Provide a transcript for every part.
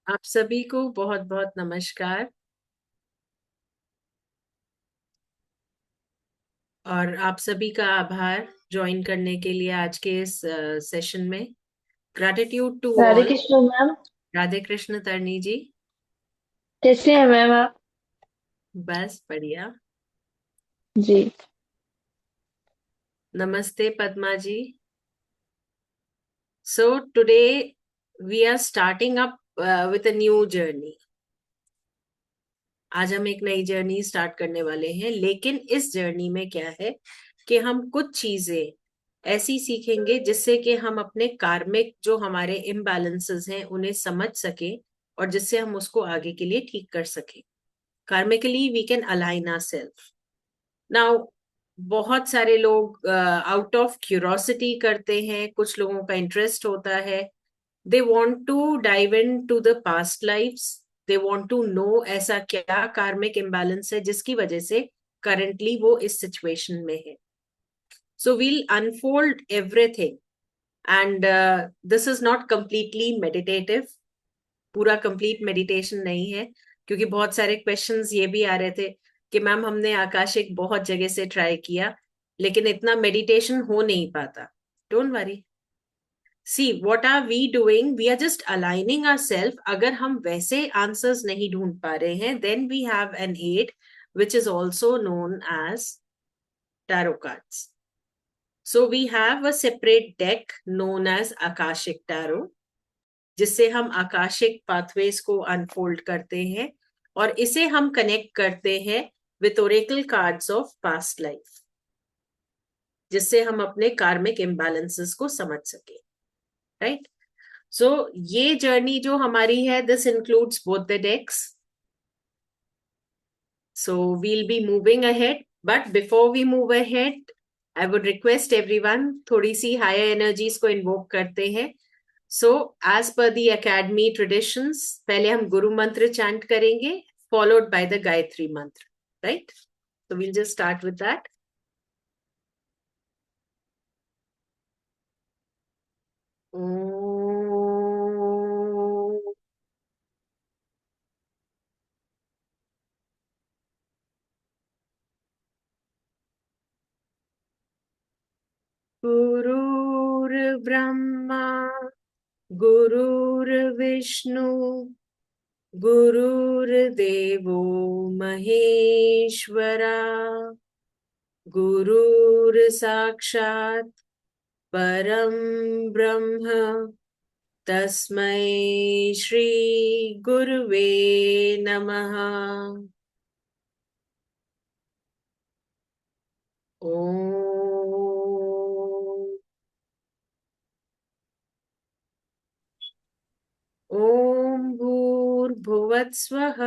आप सभी को बहुत बहुत नमस्कार। और आप सभी का आभार ज्वाइन करने के लिए आज के इस सेशन में। Gratitude to Radhe all. Krishna ma'am. Radhe Krishna Tarni ji. कैसे हैं मैम आप? बस बढ़िया। जी। नमस्ते Padma ji. So today we are starting up with a new journey. आज हम एक नई जर्नी स्टार्ट करने वाले हैं, लेकिन इस जर्नी में क्या है कि हम कुछ चीजें ऐसी सीखेंगे जिससे कि हम अपने कार्मिक जो हमारे इम्बैलेंसेस हैं उन्हें समझ सके, और जिससे हम उसको आगे के लिए ठीक कर सके। Karmically we can align our self. Now, बहुत सारे लोग आउट ऑफ क्यूरोसिटी करते हैं, कुछ लोगों का इंटरेस्ट होता है। They want to dive into the past lifes. They want to know ऐसा क्या कार्मिक इम्बैलेंस है जिसकी वजह से करंटली वो इस सिचुएशन में है। So we'll unfold everything. And this is not completely meditative. पूरा कंप्लीट मेडिटेशन नहीं है, क्योंकि बहुत सारे क्वेश्चंस ये भी आ रहे थे कि मैम हमने आकाशिक बहुत जगह से ट्राई किया, लेकिन इतना मेडिटेशन हो नहीं पाता। Don't worry. See what are we doing, we are just aligning our self. अगर हम वैसे आंसर्स नहीं ढूंढ पा रहे हैं, then we have an aid which is also known as tarot cards. So we have a separate deck known as akashic tarot, जिससे हम आकाशिक पाथवेज को अनफोल्ड करते हैं और इसे हम कनेक्ट करते हैं with Oracle cards of past life, जिससे हम अपने कार्मिक इम्बैलेंसेस को समझ सके। राइट। सो ये जर्नी जो हमारी है, this includes both the decks. So we'll be moving ahead, but before we move ahead, I would request everyone, थोड़ी सी हायर एनर्जीज को इन्वोक करते हैं। So as per the academy traditions, पहले हम गुरु मंत्र चैंट करेंगे, फॉलोड बाय द गायत्री मंत्र। Right. So we'll just start with that. Om गुरुर्ब्रह्मा गुरुर्विष्णु गुरुर्देवो महेश्वरा, गुरुर्साक्षात् परम ब्रह्म, तस्मै श्री गुरुवे नमः। ओम। ओम भूर्भुवस्वः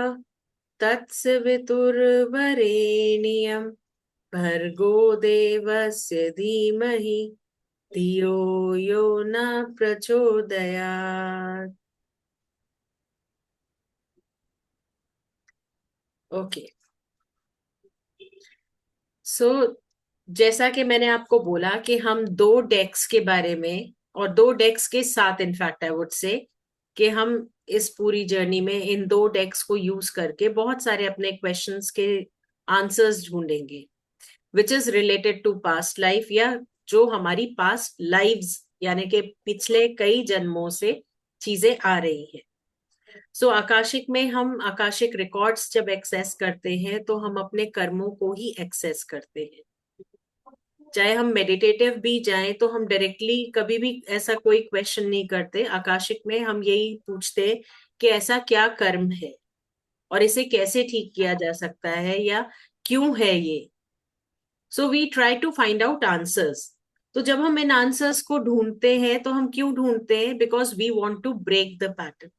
तत्सवितुर्वरेण्यं भर्गो देवस्य धीमहि धियो यो न प्रचोदयात्। ओके। सो जैसा कि मैंने आपको बोला कि हम दो डेक्स के बारे में, और दो डेक्स के साथ, इनफैक्ट आई वुड से, कि हम इस पूरी जर्नी में इन दो डेक्स को यूज करके बहुत सारे अपने क्वेश्चंस के आंसर्स ढूंढेंगे, which is related to past life, या जो हमारी पास्ट लाइव्स यानी कि पिछले कई जन्मों से चीजें आ रही हैं। सो आकाशिक में हम आकाशिक रिकॉर्ड्स जब एक्सेस करते हैं तो हम अपने कर्मों को ही एक्सेस करते हैं। चाहे हम मेडिटेटिव भी जाएं तो हम डायरेक्टली कभी भी ऐसा कोई क्वेश्चन नहीं करते। आकाशिक में हम यही पूछते हैं कि ऐसा क्या कर्म है और इसे कैसे ठीक किया जा सकता है, या क्यों है ये। So we try to find out answers. तो जब हम इन आंसर्स को ढूंढते हैं तो हम क्यों ढूंढते हैं? Because we want to break the pattern,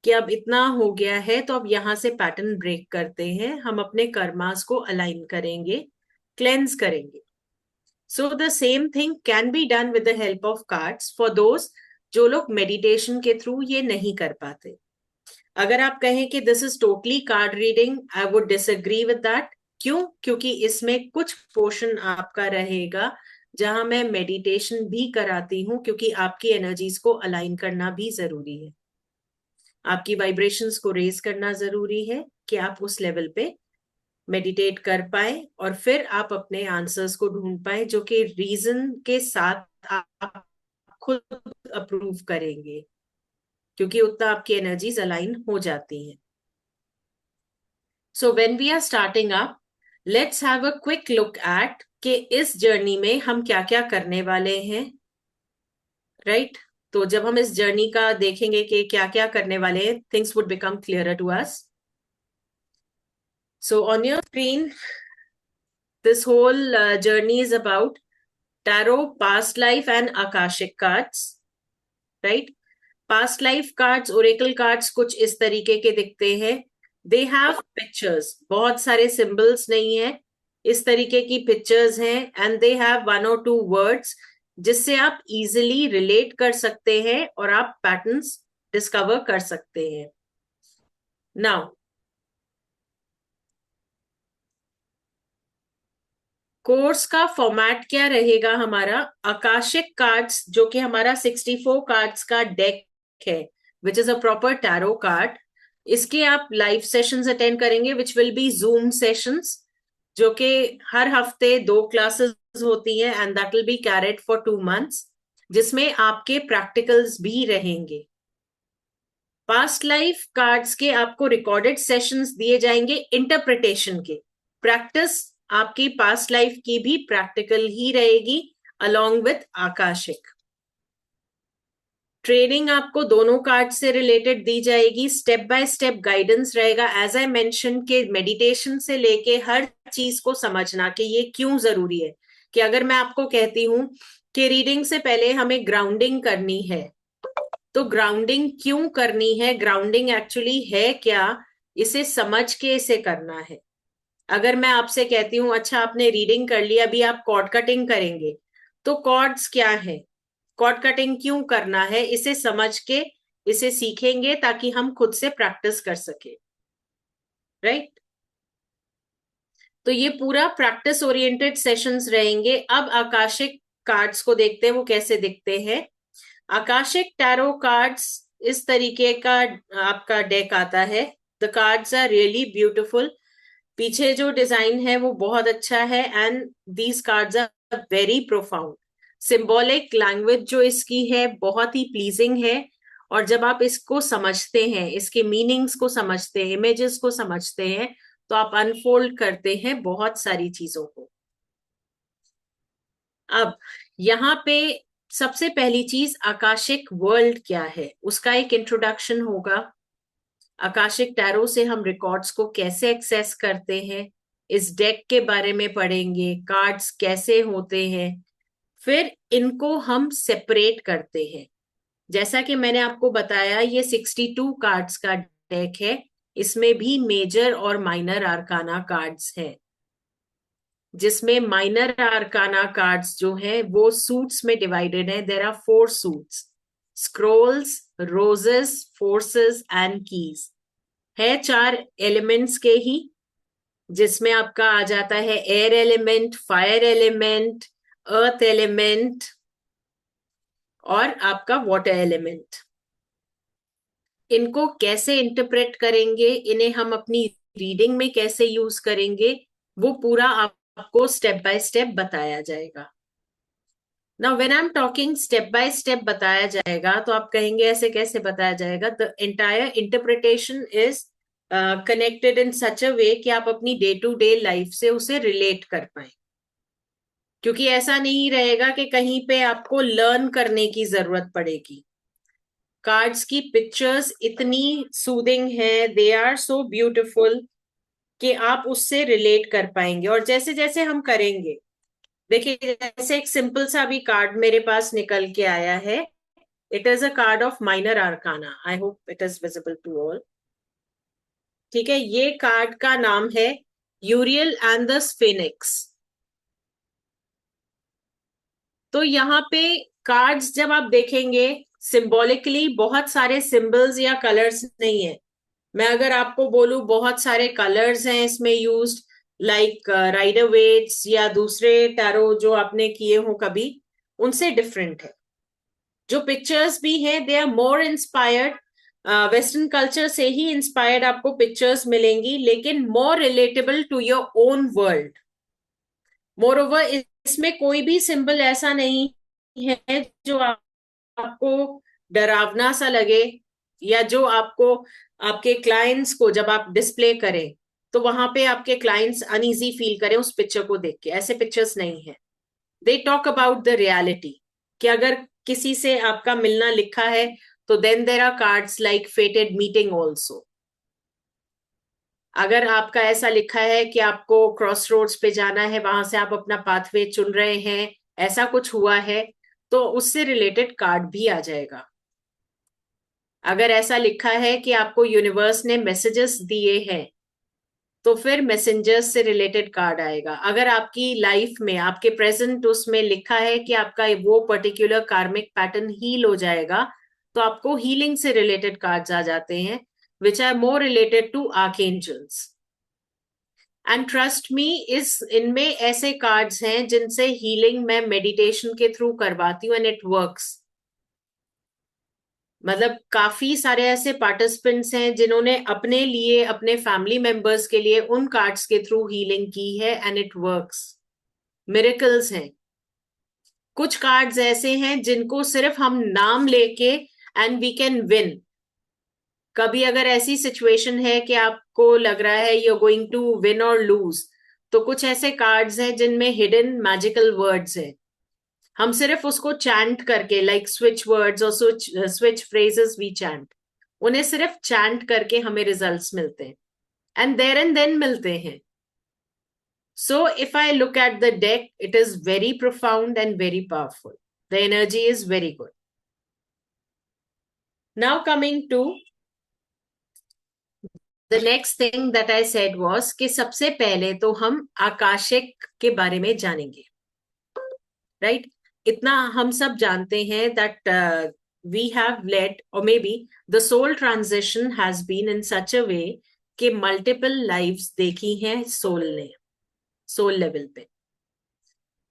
कि अब इतना हो गया है तो अब यहां से पैटर्न ब्रेक करते हैं, हम अपने कर्मास को अलाइन करेंगे, क्लेंस करेंगे। So the same thing can be done with the help of cards for those जो लोग मेडिटेशन के थ्रू ये नहीं कर पाते। अगर आप कहें कि this is totally card reading, I would disagree with that. क्यों? क्योंकि इसमें कुछ पोर्शन आपका रहेगा जहां मैं मेडिटेशन भी कराती हूँ, क्योंकि आपकी एनर्जीज को अलाइन करना भी जरूरी है। आपकी वाइब्रेशंस को रेज करना जरूरी है कि आप उस लेवल पे मेडिटेट कर पाए और फिर आप अपने आंसर्स को ढूंढ पाए जो कि रीजन के साथ आप खुद अप्रूव करेंगे, क्योंकि उतना आपकी एनर्जीज अलाइन हो जाती हैं. So when we are starting up, let's have a quick look at कि इस जर्नी में हम क्या क्या करने वाले हैं. राइट तो जब हम इस जर्नी का देखेंगे कि क्या क्या करने वाले हैं, things would become clearer to us. So on your screen, this whole journey is about tarot, past life, and akashic cards, right? Past life cards, oracle cards कुछ इस तरीके के दिखते हैं. They have pictures, बहुत सारे symbols नहीं है, इस तरीके की pictures हैं, and they have one or two words जिससे आप easily relate कर सकते हैं और आप patterns discover कर सकते हैं. Now, कोर्स का फॉर्मेट क्या रहेगा हमारा? आकाशिक कार्ड्स, जो कि हमारा 64 कार्ड्स का डेक है, which is a proper tarot card. इसके आप लाइव सेशंस अटेंड करेंगे, which will be zoom sessions, जो कि हर हफ्ते 2 क्लासेस होती है, and that will be carried for 2 months, जिसमें आपके प्रैक्टिकल्स भी रहेंगे. पास्ट लाइफ कार्ड्स के आपको रिकॉर्डेड सेशंस दिए जाएंगे इंटरप्रिटेशन के. प्रैक्टिस आपकी पास्ट लाइफ की भी प्रैक्टिकल ही रहेगी अलोंग विथ आकाशिक. ट्रेनिंग आपको दोनों कार्ड से रिलेटेड दी जाएगी, स्टेप बाय स्टेप गाइडेंस रहेगा. एज आई मेंशन के मेडिटेशन से लेके हर चीज को समझना कि ये क्यों जरूरी है. कि अगर मैं आपको कहती हूं कि रीडिंग से पहले हमें ग्राउंडिंग करनी है, तो ग्राउंडिंग क्यों करनी है, ग्राउंडिंग एक्चुअली है क्या, इसे समझ के इसे करना है. अगर मैं आपसे कहती हूं अच्छा आपने रीडिंग कर ली, अभी आप कॉर्ड कटिंग करेंगे, तो कॉर्ड्स क्या है, कॉर्ड कटिंग क्यों करना है, इसे समझ के इसे सीखेंगे ताकि हम खुद से प्रैक्टिस कर सके. राइट तो ये पूरा प्रैक्टिस ओरिएंटेड सेशंस रहेंगे. अब आकाशिक कार्ड्स को देखते हैं वो कैसे दिखते हैं. आकाशिक टैरो कार्ड्स इस तरीके का आपका डेक आता है. The cards are really beautiful. पीछे जो डिजाइन है वो बहुत अच्छा है, and these cards are very profound. Symbolic language जो इसकी है बहुत ही प्लीजिंग है, और जब आप इसको समझते हैं, इसके मीनिंग्स को समझते हैं, इमेजेस को समझते हैं, तो आप अनफोल्ड करते हैं बहुत सारी चीजों को. अब यहाँ पे सबसे पहली चीज आकाशिक वर्ल्ड क्या है, उसका एक इंट्रोडक्शन होगा. आकाशिक टैरो से हम रिकॉर्ड्स को कैसे एक्सेस करते हैं, इस डेक के बारे में पढ़ेंगे, कार्ड्स कैसे होते हैं, फिर इनको हम सेपरेट करते हैं. जैसा कि मैंने आपको बताया ये 62 कार्ड्स का डेक है, इसमें भी मेजर और माइनर आर्काना कार्ड्स हैं, जिसमें माइनर आर्काना कार्ड्स जो हैं वो सूट्स में डिवाइडेड है. There are 4 suits: scrolls, roses, forces and keys. है 4 एलिमेंट्स के ही, जिसमें आपका आ जाता है air element, fire element, earth element और आपका वाटर एलिमेंट. इनको कैसे इंटरप्रेट करेंगे, इन्हें हम अपनी रीडिंग में कैसे यूज करेंगे, वो पूरा आपको स्टेप बाय स्टेप बताया जाएगा. Now when I am talking step by step बताया जाएगा, तो आप कहेंगे ऐसे कैसे बताया जाएगा. The entire interpretation is connected in such a way कि आप अपनी डे टू डे लाइफ से उसे रिलेट कर पाए. क्योंकि ऐसा नहीं रहेगा कि कहीं पे आपको लर्न करने की जरूरत पड़ेगी. कार्ड्स की पिक्चर्स इतनी सूदिंग है, दे आर सो ब्यूटिफुल कि आप उससे रिलेट कर पाएंगे. और जैसे जैसे हम करेंगे, देखिए जैसे एक सिंपल सा भी कार्ड मेरे पास निकल के आया है. It is a card of minor arcana. I hope it is visible to all. ठीक है, ये कार्ड का नाम है यूरियल एंड द स्फिनिक्स. तो यहाँ पे कार्ड्स जब आप देखेंगे, सिंबॉलिकली बहुत सारे सिंबल्स या कलर्स नहीं है. मैं अगर आपको बोलूं बहुत सारे कलर्स हैं इसमें यूज्ड, लाइक राइडर वेट्स या दूसरे टैरो जो आपने किए हो कभी, उनसे डिफरेंट है. जो पिक्चर्स भी हैं they are more inspired western culture से ही इंस्पायर्ड आपको पिक्चर्स मिलेंगी, लेकिन more relatable to your own world. Moreover इसमें कोई भी सिंबल ऐसा नहीं है जो आपको डरावना सा लगे, या जो आपको आपके क्लाइंट्स को जब आप डिस्प्ले करें तो वहां पे आपके क्लाइंट्स अनईजी फील करें उस पिक्चर को देख के। ऐसे पिक्चर्स नहीं है। They talk about the reality, कि अगर किसी से आपका मिलना लिखा है तो then there are cards like fated meeting also. अगर आपका ऐसा लिखा है कि आपको क्रॉस रोड्स पे जाना है, वहां से आप अपना पाथवे चुन रहे हैं, ऐसा कुछ हुआ है, तो उससे रिलेटेड कार्ड भी आ जाएगा। अगर ऐसा लिखा है कि आपको यूनिवर्स ने मैसेजेस दिए हैं, तो फिर मैसेंजर्स से रिलेटेड कार्ड आएगा। अगर आपकी लाइफ में आपके प्रेजेंट उसमें लिखा है कि आपका वो पर्टिकुलर कार्मिक पैटर्न हील हो जाएगा, तो आपको हीलिंग से रिलेटेड कार्ड्स आ जाते हैं, which are more related to archangels. And trust me, इस इनमें ऐसे कार्ड्स हैं जिनसे हीलिंग मैं मेडिटेशन के थ्रू करवाती हूँ, एंड इट वर्क्स। मतलब काफी सारे ऐसे पार्टिसिपेंट्स हैं जिन्होंने अपने लिए, अपने फैमिली मेंबर्स के लिए उन कार्ड्स के थ्रू हीलिंग की है, एंड इट वर्क्स। मिरेकल्स हैं। कुछ कार्ड्स ऐसे हैं जिनको सिर्फ हम नाम लेके एंड वी कैन विन। कभी अगर ऐसी सिचुएशन है कि आपको लग रहा है you are going to win और लूज, तो कुछ ऐसे कार्ड्स हैं जिनमें हिडन मैजिकल वर्ड्स हैं। हम सिर्फ उसको चैंट करके, लाइक स्विच वर्ड्स और स्विच फ्रेजेस वी चैंट, उन्हें सिर्फ चैंट करके हमें रिजल्ट्स मिलते हैं, एंड देयर एंड देन मिलते हैं। So if I look at the deck, it is very profound and very powerful. The energy is very good. Now coming to the next thing that I said was कि सबसे पहले तो हम Akashic के बारे में जानेंगे, राइट right? इतना हम सब जानते हैं दैट वी हैव लेट, और maybe the soul transition has been in such a way कि मल्टीपल लाइव्स देखी हैं सोल ने, सोल लेवल पे।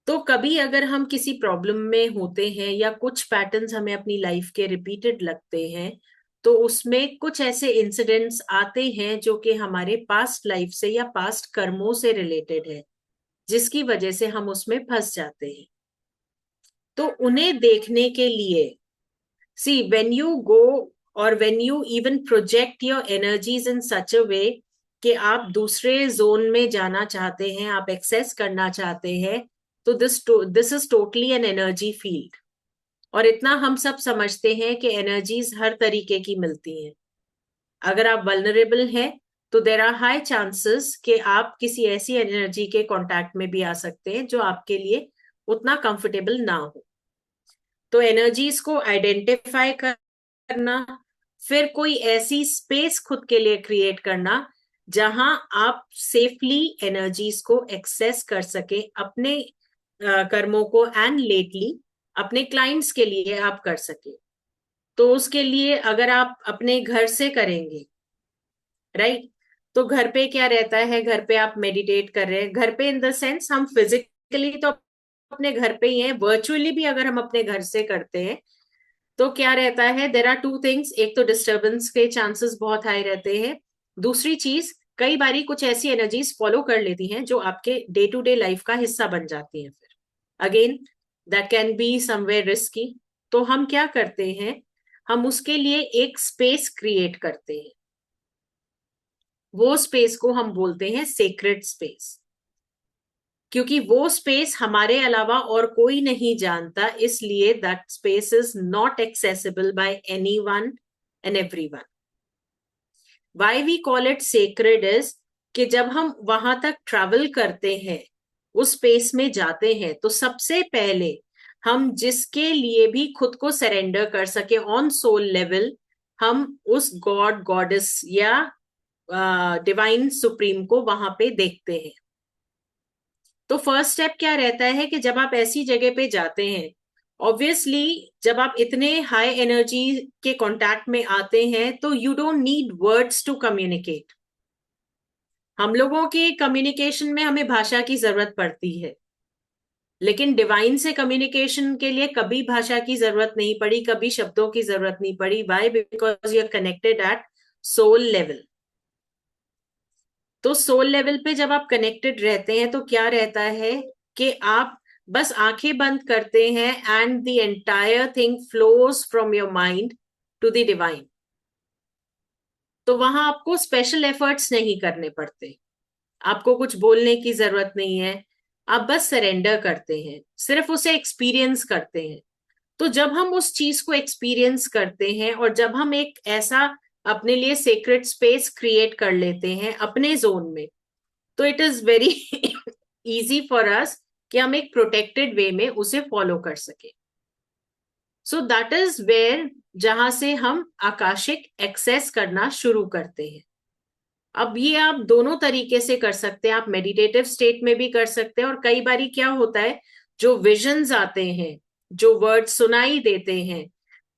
तो कभी अगर हम किसी प्रॉब्लम में होते हैं या कुछ पैटर्न्स हमें अपनी लाइफ के रिपीटेड लगते हैं, तो उसमें कुछ ऐसे इंसिडेंट्स आते हैं जो कि हमारे पास्ट लाइफ से या पास्ट कर्मों से रिलेटेड है, जिसकी वजह से हम उसमें फंस जाते हैं। तो उन्हें देखने के लिए, सी व्हेन यू गो और when you even project your energies in such a way कि आप दूसरे जोन में जाना चाहते हैं, आप एक्सेस करना चाहते हैं, तो this is totally an energy field. और इतना हम सब समझते हैं कि एनर्जीज हर तरीके की मिलती हैं। अगर आप वल्नरेबल हैं तो देर आर हाई चांसेस कि आप किसी ऐसी एनर्जी के कांटेक्ट में भी आ सकते हैं जो आपके लिए उतना कंफर्टेबल ना हो। तो एनर्जीज को आइडेंटिफाई करना, फिर कोई ऐसी स्पेस खुद के लिए क्रिएट करना जहां आप सेफली एनर्जीज को एक्सेस कर सके, अपने कर्मों को, एंड लेटली अपने क्लाइंट्स के लिए आप कर सके। तो उसके लिए अगर आप अपने घर से करेंगे, राइट, तो घर पे क्या रहता है, घर पे आप मेडिटेट कर रहे हैं, घर पे इन द सेंस हम फिजिकली तो अपने घर पे ही हैं, वर्चुअली भी अगर हम अपने घर से करते हैं तो क्या रहता है, देर आर टू थिंग्स। एक तो डिस्टर्बेंस के चांसेस बहुत हाई रहते हैं। दूसरी चीज, कई बारी कुछ ऐसी एनर्जीज फॉलो कर लेती हैं जो आपके डे टू डे लाइफ का हिस्सा बन जाती हैं। फिर again that can be somewhere risky. तो हम क्या करते हैं, हम उसके लिए एक स्पेस क्रिएट करते हैं। वो स्पेस को हम बोलते हैं सेक्रेट स्पेस, क्योंकि वो स्पेस हमारे अलावा और कोई नहीं जानता, इसलिए that space is not accessible by anyone and everyone. Why we call it sacred is कि जब हम वहां तक ट्रैवल करते हैं, उस स्पेस में जाते हैं, तो सबसे पहले हम जिसके लिए भी खुद को सरेंडर कर सके ऑन सोल लेवल, हम उस गॉड गॉडेस या डिवाइन सुप्रीम को वहां पे देखते हैं। तो फर्स्ट स्टेप क्या रहता है कि जब आप ऐसी जगह पे जाते हैं, ऑब्वियसली जब आप इतने हाई एनर्जी के कांटेक्ट में आते हैं तो you don't need words to communicate. हम लोगों के कम्युनिकेशन में हमें भाषा की जरूरत पड़ती है, लेकिन डिवाइन से कम्युनिकेशन के लिए कभी भाषा की जरूरत नहीं पड़ी, कभी शब्दों की जरूरत नहीं पड़ी। Why? Because you are connected at soul level. तो सोल लेवल पे जब आप कनेक्टेड रहते हैं तो क्या रहता है कि आप बस आंखें बंद करते हैं and the entire thing flows from your mind to the divine. तो वहां आपको स्पेशल एफर्ट्स नहीं करने पड़ते, आपको कुछ बोलने की जरूरत नहीं है, आप बस सरेंडर करते हैं, सिर्फ उसे एक्सपीरियंस करते हैं। तो जब हम उस चीज को एक्सपीरियंस करते हैं और जब हम एक ऐसा अपने लिए सेक्रेट स्पेस क्रिएट कर लेते हैं अपने जोन में, तो it is very easy for us कि हम एक प्रोटेक्टेड वे में उसे फॉलो कर सके। सो दैट इज वेयर जहां से हम आकाशिक एक्सेस करना शुरू करते हैं। अब ये आप दोनों तरीके से कर सकते हैं, आप मेडिटेटिव स्टेट में भी कर सकते हैं, और कई बारी क्या होता है, जो विजन्स आते हैं, जो वर्ड सुनाई देते हैं,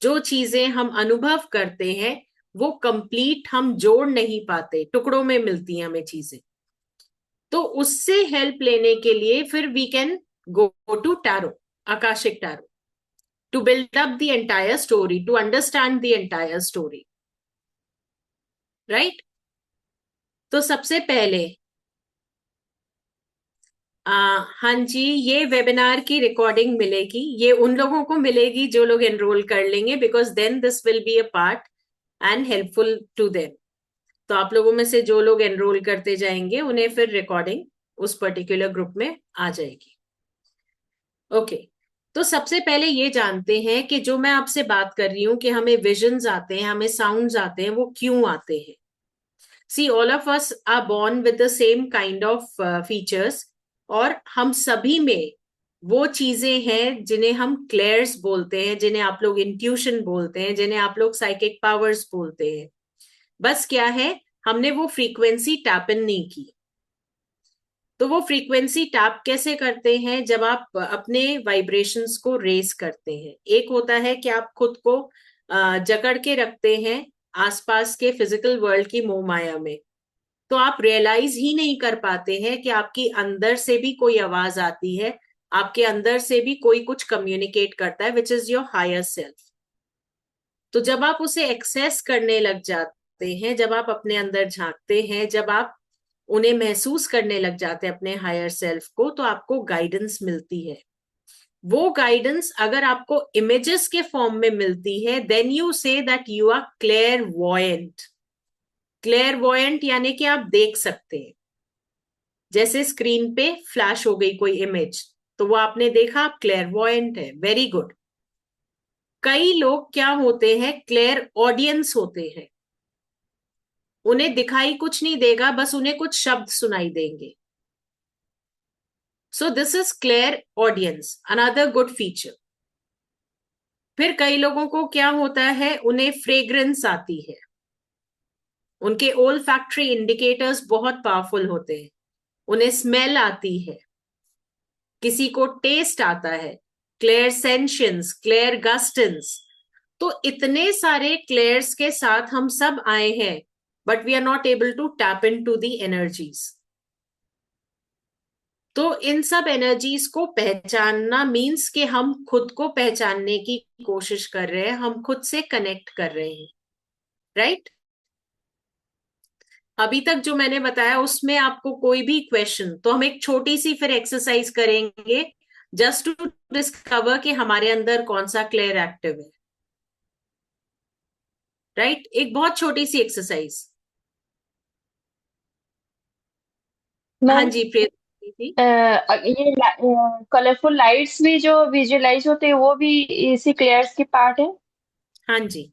जो चीजें हम अनुभव करते हैं, वो कंप्लीट हम जोड़ नहीं पाते, टुकड़ों में मिलती हैं हमें चीजें। तो उससे हेल्प लेने के लिए फिर we can go to tarot, akashic tarot, to build up the entire story, to understand the entire story, right? तो सबसे पहले हाँ जी, ये वेबिनार की रिकॉर्डिंग मिलेगी, ये उन लोगों को मिलेगी जो लोग एनरोल कर लेंगे, because then this will be a part and helpful to them. तो आप लोगों में से जो लोग एनरोल करते जाएंगे उन्हें फिर रिकॉर्डिंग उस पर्टिकुलर ग्रुप में आ जाएगी। ओके, तो सबसे पहले ये जानते हैं कि जो मैं आपसे बात कर रही हूं कि हमें विजन्स आते हैं, हमें साउंड्स आते हैं, वो क्यों आते हैं। See, all of us are born with the same kind of features, और हम सभी में वो चीजें हैं जिन्हें हम क्लेयर्स बोलते हैं, जिन्हें आप लोग इंट्यूशन बोलते हैं, जिन्हें आप लोग साइकिक पावर्स बोलते हैं। बस क्या है, हमने वो फ्रीक्वेंसी टैप इन नहीं की। तो वो फ्रीक्वेंसी टैप कैसे करते हैं? जब आप अपने वाइब्रेशंस को रेस करते हैं। एक होता है कि आप खुद को जकड़ के रखते हैं आसपास के फिजिकल वर्ल्ड की मोह माया में, तो आप रियलाइज ही नहीं कर पाते हैं कि आपकी अंदर से भी कोई आवाज आती है, आपके अंदर से भी कोई कुछ कम्युनिकेट करता है, which is your higher self. तो जब आप उसे एक्सेस करने लग जाते हैं, जब आप अपने अंदर झांकते हैं, जब आप उन्हें महसूस करने लग जाते हैं अपने हायर सेल्फ को, तो आपको गाइडेंस मिलती है। वो गाइडेंस अगर आपको इमेजेस के फॉर्म में मिलती है, then you say that you are clairvoyant. Clairvoyant यानी कि आप देख सकते हैं, जैसे स्क्रीन पे फ्लैश हो गई कोई इमेज, तो वो आपने देखा, आप क्लेयर वॉयंट है, वेरी गुड। कई लोग क्या होते हैं, क्लेयर ऑडियंस होते हैं, उन्हें दिखाई कुछ नहीं देगा, बस उन्हें कुछ शब्द सुनाई देंगे। So this is clairaudience, another good feature. फिर कई लोगों को क्या होता है, उन्हें फ्रेग्रेंस आती है, उनके ओल फैक्ट्री इंडिकेटर्स बहुत पावरफुल होते हैं, उन्हें स्मेल आती है, किसी को टेस्ट आता है, क्लेयर सेंशंस, क्लेयर गस्टेंस। तो इतने सारे क्लेयर्स के साथ हम सब आए हैं, but we are not able to tap into the energies. तो इन सब एनर्जीज को पहचानना मीन्स कि हम खुद को पहचानने की कोशिश कर रहे हैं, हम खुद से कनेक्ट कर रहे हैं, राइट? अभी तक जो मैंने बताया उसमें आपको कोई भी क्वेश्चन, तो हम एक छोटी सी फिर एक्सरसाइज करेंगे, जस्ट टू डिस्कवर कि हमारे अंदर कौन सा क्लियर एक्टिव है, राइट? एक बहुत छोटी सी एक्सरसाइज। हाँ मैम, जी, प्रिय जी। ये कलरफुल लाइट्स भी जो विजुअलाइज होते हैं वो भी इसी क्लेयर्स की पार्ट है? हाँ जी।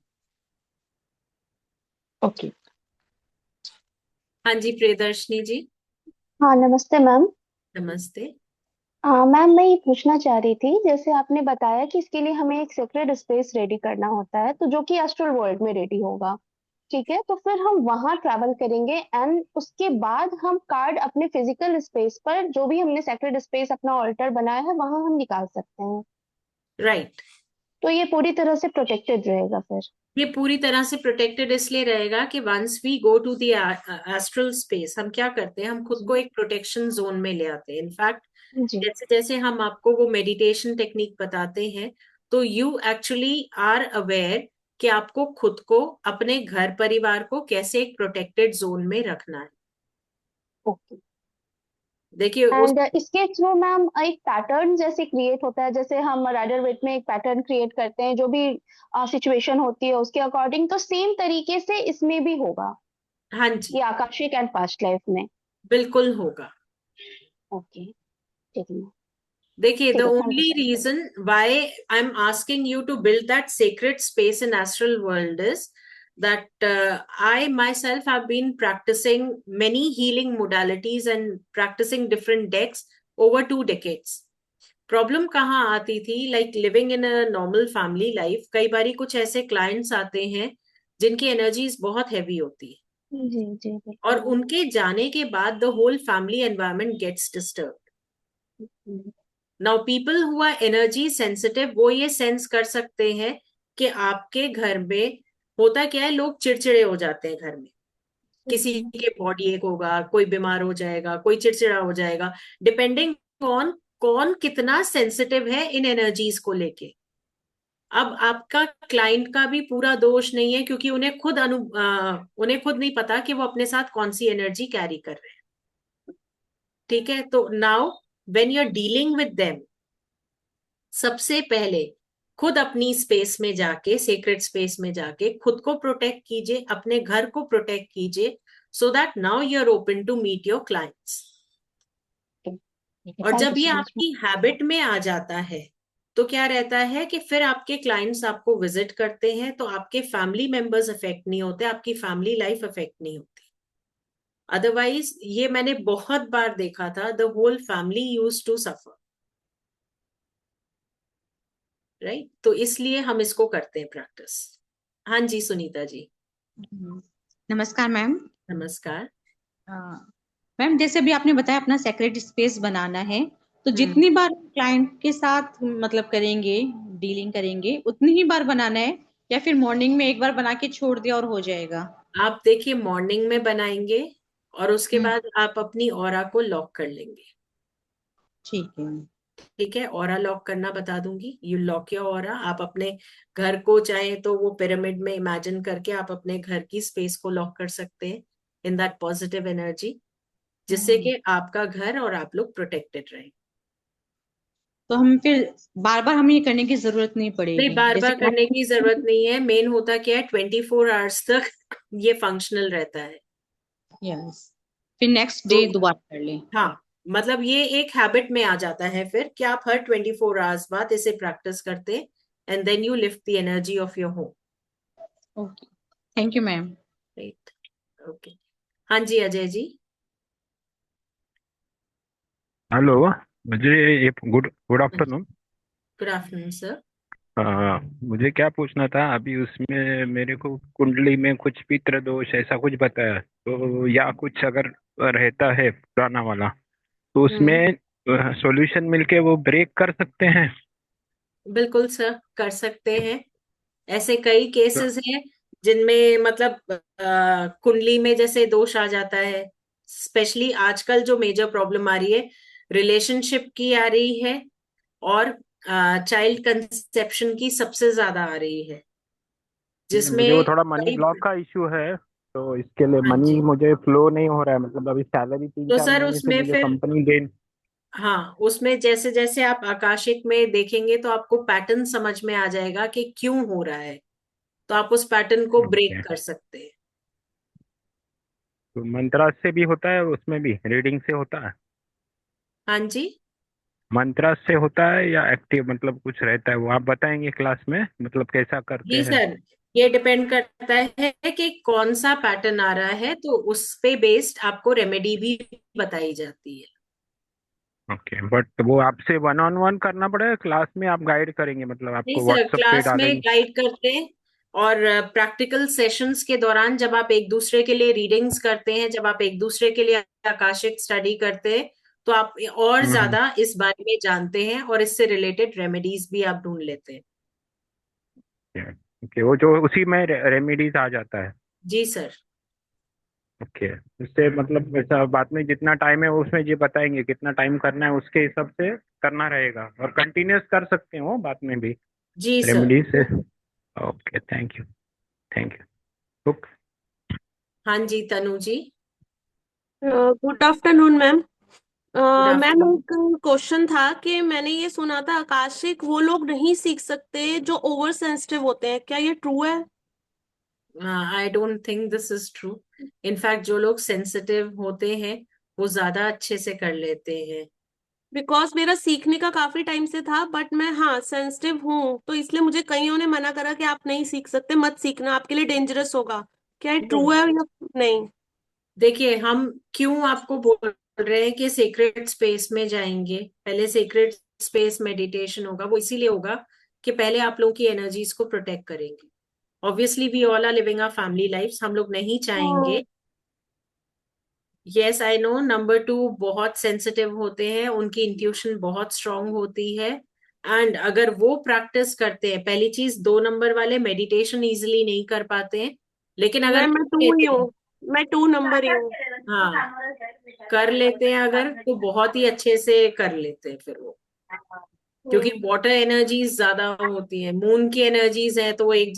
ओके। हाँ जी, प्रियदर्शनी जी। हाँ, नमस्ते मैम। नमस्ते। मैम, मैं ये पूछना चाह रही थी, जैसे आपने बताया कि इसके लिए हमें एक सेक्रेट स्पेस रेडी करना होता है, तो जो कि एस्ट्रल वर्ल्ड में रेडी होगा। ठीक है, तो फिर हम वहां ट्रैवल करेंगे एंड उसके बाद हम कार्ड अपने फिजिकल स्पेस पर, जो भी हमने सेक्रेट स्पेस अपना ऑल्टर बनाया है, वहां हम निकाल सकते हैं। राइट। तो ये पूरी तरह से प्रोटेक्टेड रहेगा फिर? ये पूरी तरह से प्रोटेक्टेड इसलिए रहेगा कि once we go to the astral space, हम क्या करते हैं, हम खुद को एक प्रोटेक्शन जोन में ले आते हैं। इनफैक्ट जी। जैसे जैसे हम आपको वो मेडिटेशन टेक्निक बताते हैं, तो यू एक्चुअली आर अवेयर कि आपको खुद को, अपने घर परिवार को कैसे एक प्रोटेक्टेड जोन में रखना है। ओके। देखिए उस, एंड इसके थ्रू मैम एक पैटर्न जैसे क्रिएट होता है, जैसे हम राइडर वेट में एक पैटर्न क्रिएट करते हैं जो भी सिचुएशन होती है उसके अकॉर्डिंग, तो सेम तरीके से इसमें भी होगा हाँ जी, ये आकाशिक एंड पास्ट लाइफ में। बिल्कुल होगा। ओके। ठीक है। देखिए, द ठीक है, thank you only so much. Reason why I am asking you to build that sacred space in astral world is that I myself have been practicing many healing modalities and practicing different decks over 2 decades. Problem कहाँ आती थी, like living in a normal family life, कई बारी कुछ ऐसे clients आते हैं जिनकी एनर्जीज बहुत हैवी होती है, जी जी और बिल्कुल। उनके जाने के बाद the whole family environment gets disturb. Hmm, now people हुआ एनर्जी सेंसिटिव, वो ये सेंस कर सकते हैं कि आपके घर में होता क्या है, लोग चिड़चिड़े हो जाते हैं घर में। किसी हम्म, के बॉडी एक होगा, कोई बीमार हो जाएगा, कोई चिड़चिड़ा हो जाएगा, डिपेंडिंग ऑन कौन कितना सेंसिटिव है इन एनर्जीज को लेके। अब आपका क्लाइंट का भी पूरा दोष नहीं है, क्योंकि उन्हें खुद नहीं पता कि वो अपने साथ कौन सी एनर्जी कैरी कर रहे हैं। ठीक है, तो now when you are dealing with them, सबसे पहले खुद अपनी स्पेस में जाके, सेक्रेट स्पेस में जाके खुद को प्रोटेक्ट कीजिए, अपने घर को प्रोटेक्ट कीजिए, so that now you are open to meet your clients. ठीक है, और थैंक जब यू ये सो मच आपकी हैबिट में आ जाता है, तो क्या रहता है कि फिर आपके क्लाइंट्स आपको विजिट करते हैं, तो आपके फैमिली मेंबर्स अफेक्ट नहीं होते, आपकी फैमिली लाइफ अफेक्ट नहीं होती। अदरवाइज ये मैंने बहुत बार देखा था, the whole family use to suffer, right. तो इसलिए हम इसको करते हैं प्रैक्टिस। हाँ जी, सुनीता जी। हम्म, नमस्कार मैम। नमस्कार। मैम जैसे अभी आपने बताया अपना सेक्रेट स्पेस बनाना है, तो हम्म। जितनी बार क्लाइंट के साथ मतलब करेंगे, डीलिंग करेंगे, उतनी ही बार बनाना है, या फिर मॉर्निंग में एक बार बना के छोड़ दिया और हो जाएगा? आप देखिए, मॉर्निंग में बनाएंगे और उसके हम्म। बाद आप अपनी ऑरा को लॉक कर लेंगे। ठीक है। ठीक है, ऑरा लॉक करना बता दूंगी। You lock your aura. आप अपने घर को चाहे तो वो पिरामिड में इमेजिन करके आप अपने घर की स्पेस को लॉक कर सकते हैं इन दैट पॉजिटिव एनर्जी, जिससे हम्म, कि आपका घर और आप लोग प्रोटेक्टेड रहे। तो हम फिर बार बार हमें ये करने की जरूरत नहीं नहीं, पड़ेगी बार जैसे बार कि करने की जरूरत नहीं है। मेन होता क्या है, 24 आवर्स तक ये फंक्शनल रहता है। यस, फिर नेक्स्ट तो डे दोबारा कर लें। हाँ, मतलब ये एक हैबिट में आ जाता है फिर कि आप हर 24 आवर्स बाद इसे प्रैक्टिस करते हैं, and then you lift the energy of your home. Okay, thank you ma'am. Right. Okay. हाँ जी, अजय जी। हेलो। मुझे ये good good afternoon. Good afternoon sir. मुझे क्या पूछना था, अभी उसमें मेरे को कुंडली में कुछ पितृ दोष ऐसा कुछ बताया, तो या कुछ अगर रहता है पुराना वाला, तो हम्म। उसमें सॉल्यूशन मिलके वो ब्रेक कर सकते हैं? बिल्कुल सर, कर सकते हैं। ऐसे कई तो केसेस हैं जिनमें मतलब कुंडली में जैसे दोष आ जाता है। स्पेशली आजकल जो मेजर प्रॉब्लम आ रही है, रिलेशनशिप की आ रही है, और चाइल्ड कंसेप्शन की सबसे ज्यादा आ रही है, मुझे वो जिसमें थोड़ा मनी कई। ब्लॉक का इश्यू है, तो इसके लिए हाँ मनी जी, मुझे फ्लो नहीं हो रहा है। मतलब अभी सैलरी तीन तो चार सर महीने से उसमें मुझे फिर, कंपनी दे। हाँ, उसमें जैसे जैसे आप आकाशिक में देखेंगे तो आपको पैटर्न समझ में आ जाएगा कि क्यों हो रहा है, तो आप उस पैटर्न को ब्रेक ओके। कर सकते हैं। तो मंत्रा से भी होता है, उसमें भी रीडिंग से होता है? हाँ जी। मंत्रा से होता है या एक्टिव मतलब कुछ रहता है, वो आप बताएंगे क्लास में, मतलब कैसा करते जी हैं? सर, ये डिपेंड करता है कि कौन सा पैटर्न आ रहा है, तो उस पे बेस्ड आपको रेमेडी भी बताई जाती है। ओके, बट वो आपसे वन ऑन वन करना पड़ेगा, क्लास में आप गाइड करेंगे, मतलब नहीं आपको सर, व्हाट्सएप पे क्लास में डालेंगे? गाइड करते हैं, और प्रैक्टिकल सेशंस के दौरान जब आप एक दूसरे के लिए रीडिंग्स करते हैं, जब आप एक दूसरे के लिए आकाशिक स्टडी करते हैं, तो आप और हम्म। ज्यादा इस बारे में जानते हैं, और इससे रिलेटेड रेमेडीज भी आप ढूंढ लेते हैं। ओके, वो जो उसी में रेमेडीज आ जाता है। जी सर। ओके, उससे मतलब ऐसा बाद में जितना टाइम है उसमें ये बताएंगे कितना टाइम करना है, उसके हिसाब से करना रहेगा, और कंटिन्यूअस कर सकते हो बाद में भी जी सर। रेमेडी से। Okay, thank you, thank you. हाँ जी Tanu ji. Good afternoon ma'am. Good ma'am afternoon. एक क्वेश्चन था कि मैंने ये सुना था आकाशिक वो लोग नहीं सीख सकते जो ओवर सेंसिटिव होते हैं, क्या ये ट्रू है? I don't think this is true. In fact जो लोग सेंसिटिव होते हैं वो ज्यादा अच्छे से कर लेते हैं। बिकॉज मेरा सीखने का काफी टाइम से था, बट मैं हाँ सेंसिटिव हूँ, तो इसलिए मुझे कईयों ने मना करा कि आप नहीं सीख सकते, मत सीखना, आपके लिए डेंजरस होगा। क्या ये ट्रू नहीं, है या नहीं? देखिए हम क्यों आपको बोल रहे हैं कि सेक्रेट स्पेस में जाएंगे, पहले सेक्रेट स्पेस मेडिटेशन होगा, वो इसीलिए होगा कि पहले आप लोगों की एनर्जीज को प्रोटेक्ट करेंगे। Obviously we all are living a family life, हम लोग नहीं चाहेंगे। हाँ। Yes I know, number two बहुत सेंसिटिव होते हैं, उनकी इंट्यूशन बहुत स्ट्रांग होती है। एंड अगर वो प्रैक्टिस करते हैं, पहली चीज, 2 नंबर वाले मेडिटेशन इजिली नहीं कर पाते हैं, लेकिन अगर मैम कर मैं टू ही लेते हैं, हूँ, मैं 2 नंबर ही हूँ। हाँ कर लेते हैं अगर, तो बहुत ही अच्छे से कर लेते हैं फिर वो। क्योंकि हम्म। वाटर एनर्जीज ज्यादा होती है, मून की एनर्जीज है, तो वो एक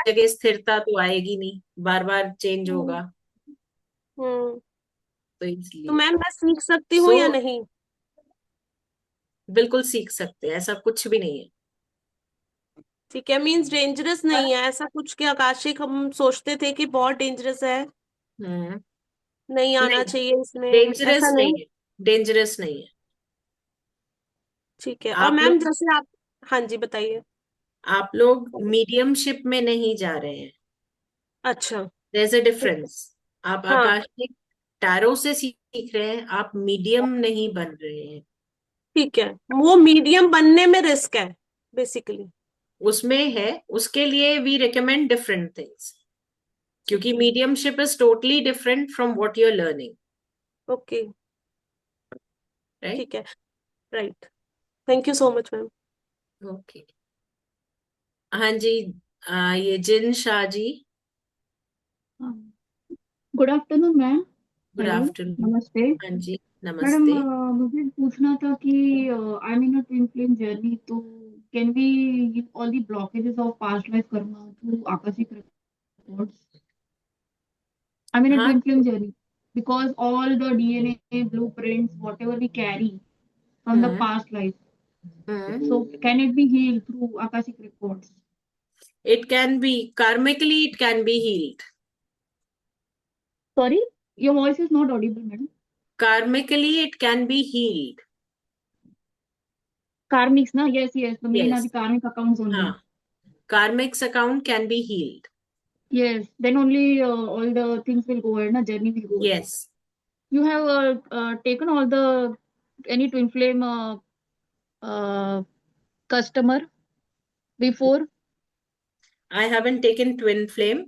जगह स्थिरता तो आएगी नहीं, बार बार चेंज हम्म। होगा। हम्म। तो तो इसलिए मैम मैं सीख सकती हूँ सो या नहीं? बिल्कुल सीख सकते हैं, ऐसा कुछ भी नहीं है। ठीक है, मीन्स डेंजरस नहीं है ऐसा कुछ कि आकाशिक हम सोचते थे कि बहुत डेंजरस है, हम्म। नहीं आना नहीं, चाहिए इसमें, ऐसा डेंजरस नहीं नहीं? है, डेंजरस नहीं है। ठीक है। और आप मैम लोग जैसे आप, हाँ जी बताइए। आप लोग मीडियमशिप में नहीं जा रहे हैं। अच्छा। There is a difference. आप हाँ। आकाशिक टैरो से सीख रहे हैं, आप मीडियम नहीं बन रहे हैं। ठीक है, वो मीडियम बनने में रिस्क है बेसिकली। उसमें है, उसके लिए वी रिकमेंड डिफरेंट थिंग्स, क्योंकि mediumship is totally different from what you are learning. Okay. Right. ठीक है। Right. Thank you so much ma'am. Okay. हाँ जी। ये Jin Shah ji. Good afternoon ma'am. Good hello. Afternoon. नमस्ते हाँ जी मैडम। नमस्ते। मुझे पूछना था कि I am in a twin flame journey, तो can we give all the blockages of past life karma through Akashic records? I'm in a हाँ। twin flame journey because all the DNA blueprints, whatever we carry from the hmm. past life, hmm. so can it be healed through Akashic records? It can be karmically, it can be healed. Sorry, your voice is not audible, madam. Karmically, it can be healed. Karmics, na? Yes, yes. The main are the Yes. karmic accounts only. हाँ, karmic's account can be healed. Yes, then only all the things will go ahead, na? Journey will go ahead. Yes. You have taken all the any twin flame uh, customer before? I haven't taken twin flame.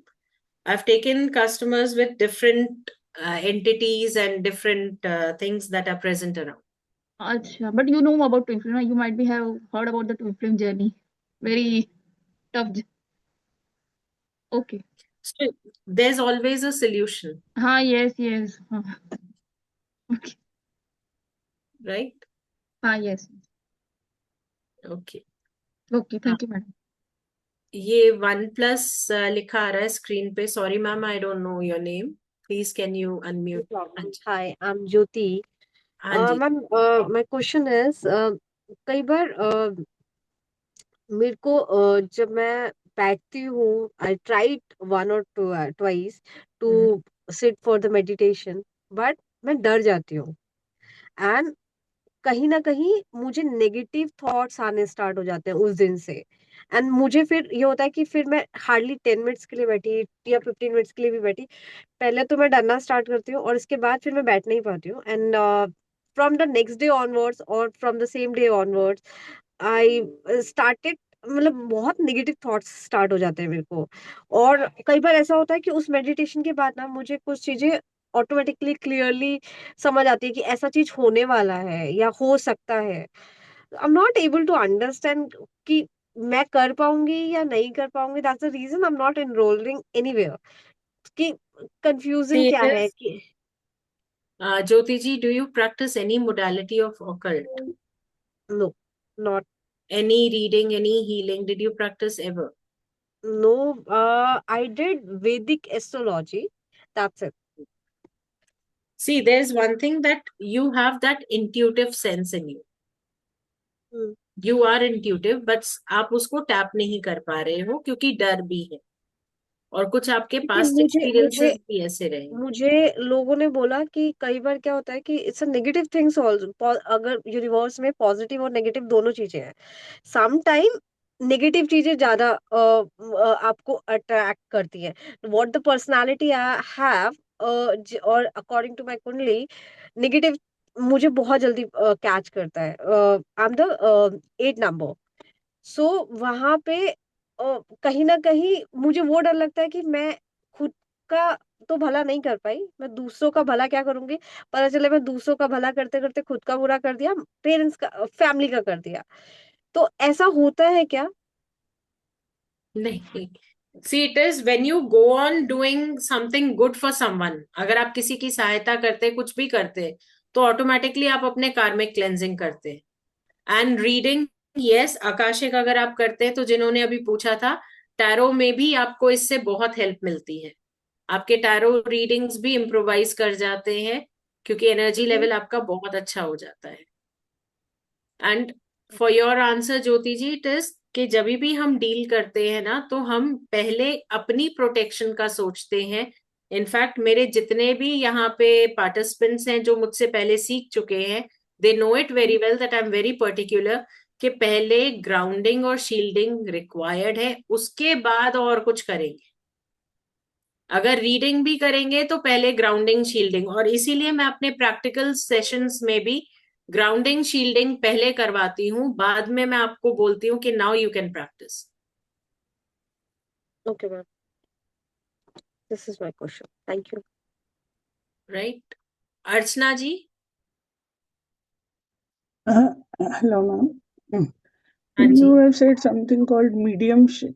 I've taken customers with different entities and different things that are present around. Acha, but you know about twin flame, na? You might be have heard about the twin flame journey. Very tough. Okay. So there's always a solution, हाँ, yes, yes. हाँ, okay. right? हाँ, yes. Okay. Okay, हाँ, thank you, madam. ये one plus लिखा आ रहा है screen पे। Sorry ma'am, I don't know your name, please can you No unmute. हाँ problem. जी। Hi, I'm Jyoti. हाँ जी। Ma'am, my question is, कई बार मेरे को जब मैं बैठती हूँ, I tried one or two twice to hmm. sit for the meditation, but मैं डर जाती हूँ, and कहीं ना कहीं मुझे नेगेटिव थॉट्स आने स्टार्ट हो जाते हैं उस दिन से, एंड मुझे फिर ये होता है कि फिर मैं हार्डली 10 मिनट्स के लिए बैठी या 15 मिनट्स के लिए भी बैठी, पहले तो मैं डरना स्टार्ट करती हूँ और इसके बाद फिर मैं बैठ नहीं पाती हूँ, and from the next day onwards और from the same day onwards I started, मतलब बहुत नेगेटिव थॉट्स स्टार्ट हो जाते हैं मेरे को। और कई बार ऐसा होता है कि उस मेडिटेशन के बाद ना मुझे कुछ चीजें ऑटोमेटिकली क्लियरली समझ आती है कि ऐसा चीज होने वाला है या हो सकता है। I am not able to understand कि मैं कर पाऊंगी या नहीं कर पाऊंगी, that's the reason I am not enrolling anywhere. कि कंफ्यूजन See, क्या it है is, कि Jyoti ji, do you practice any modality of occult? No, not, Any reading, any healing? Did you practice ever? No, I did Vedic astrology, that's it. See, there's one thing that you have that intuitive sense in you. You are intuitive, but आप उसको tap नहीं कर पा रहे हो क्योंकि डर भी है और कुछ आपके क्योंकि पास्ट मुझे एक्सपीरियंसेस भी ऐसे रहे हैं। मुझे लोगों ने बोला कि कई बार क्या होता है कि it's a negative things also, अगर यूनिवर्स में पॉजिटिव और नेगेटिव दोनों चीजें हैं, सम टाइम नेगेटिव चीजें ज्यादा आपको अट्रैक्ट करती है। What the personality I have, और according to my kundli, negative मुझे बहुत जल्दी कैच करता है। I am the 8 number. So वहां पे कहीं ना कहीं मुझे वो डर लगता है कि मैं खुद का तो भला नहीं कर पाई, मैं दूसरों का भला क्या करूंगी। पता चले मैं दूसरों का भला करते करते खुद का बुरा कर दिया, पेरेंट्स का, फैमिली का कर दिया। तो ऐसा होता है क्या? नहीं, see it is when you go on doing something good for someone, अगर आप किसी की सहायता करते कुछ भी करते तो ऑटोमेटिकली आप अपने कार्मिक क्लेंजिंग करते। एंड रीडिंग, यस, आकाशिक अगर आप करते हैं तो जिन्होंने अभी पूछा था, टैरो में भी आपको इससे बहुत हेल्प मिलती है। आपके टैरो रीडिंग्स भी इम्प्रोवाइज कर जाते हैं क्योंकि एनर्जी लेवल आपका बहुत अच्छा हो जाता है। And for your answer Jyoti ji, it is कि जब भी हम डील करते हैं ना तो हम पहले अपनी प्रोटेक्शन का सोचते हैं। इनफैक्ट मेरे जितने भी यहाँ पे पार्टिसिपेंट्स हैं जो मुझसे पहले सीख चुके हैं, they know it very well that I am very particular कि पहले ग्राउंडिंग और शील्डिंग रिक्वायर्ड है, उसके बाद और कुछ करेंगे। अगर रीडिंग भी करेंगे तो पहले ग्राउंडिंग शील्डिंग, और इसीलिए मैं अपने प्रैक्टिकल सेशंस में भी ग्राउंडिंग शील्डिंग पहले करवाती हूँ, बाद में मैं आपको बोलती हूँ कि now you can practice. Okay ma'am, this is my question, thank you. Right, Archana ji. Hello, ma'am. हाँ जी। You have said something called mediumship.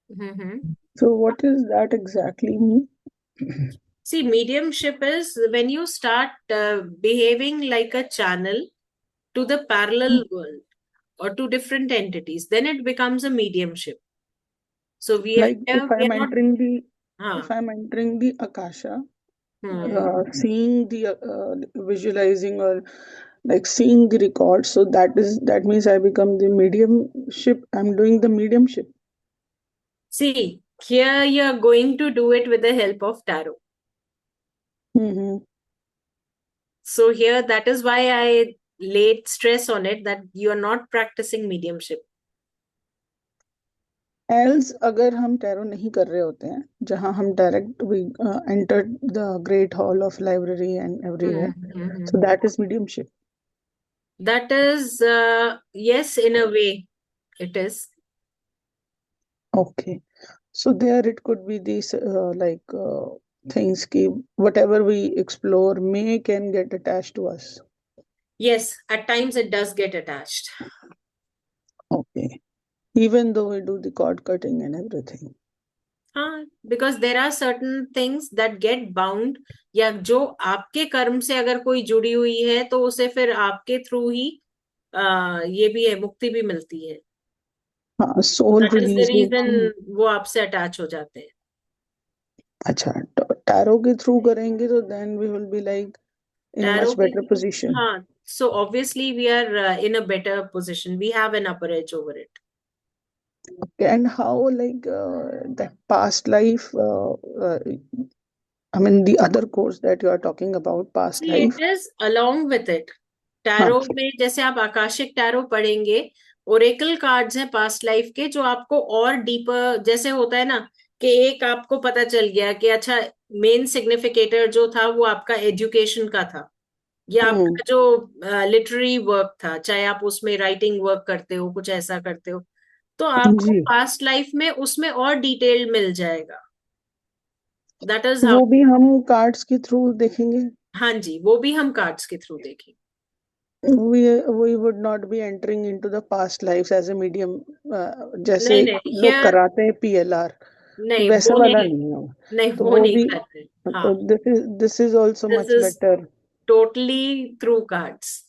Hmm. So, what is that exactly mean? See, mediumship is when you start behaving like a channel to the parallel world or to different entities, then it becomes a mediumship. So we Like if we I'm are not, entering the हाँ, if I'm entering the Akasha, hmm. seeing the visualizing or like seeing the record, so that means I become the mediumship. I'm doing the mediumship. See, here you are going to do it with the help of tarot. Mm-hmm. So here, that is why I laid stress on it that you are not practicing mediumship. Else अगर हम tarot नहीं कर रहे होते हैं, जहाँ हम direct we entered the great hall of library and everywhere, so that is mediumship. That is, yes, in a way, it is. Okay, so there it could be these things ki whatever we explore may can get attached to us. Yes, at times it does get attached. Okay, even though we do the cord cutting and everything. हाँ, because there are certain things that get bound, या जो आपके कर्म से अगर कोई जुड़ी हुई है तो उसे फिर आपके थ्रू ही ये भी है, मुक्ति भी मिलती है। हाँ, soul That is the releases. reason वो आपसे अटैच हो जाते हैं। अच्छा, टैरो के थ्रू करेंगे तो then we will be like in a Tarot much better position. हाँ, so obviously we are in a better position. We have an upper edge over it. Okay, and how like that past life, I mean the other course that you are talking about, past See, life. it is along with it. Tarot में जैसे आप Akashic tarot पढ़ेंगे, Oracle cards हैं past life के जो आपको और deeper, जैसे होता है ना कि एक आपको पता चल गया कि अच्छा मेन सिग्निफिकेटर जो था वो आपका एजुकेशन का था, या आपका जो लिटरेरी वर्क था, चाहे आप उसमें राइटिंग वर्क करते हो, कुछ ऐसा करते हो, तो आपको पास्ट लाइफ में उसमें और डिटेल मिल जाएगा। दैट इज वो भी हम कार्ड्स के थ्रू देखेंगे। हाँ जी, वो भी हम कार्ड्स के थ्रू देखेंगे। we would not be entering into the past lives as a medium, जैसे नहीं, लोग कराते हैं PLR, नहीं वैसा वो वाला नहीं, नहीं हो, नहीं तो वो वो नहीं भी। करते। हाँ, तो this is also this much is better. Totally through cards.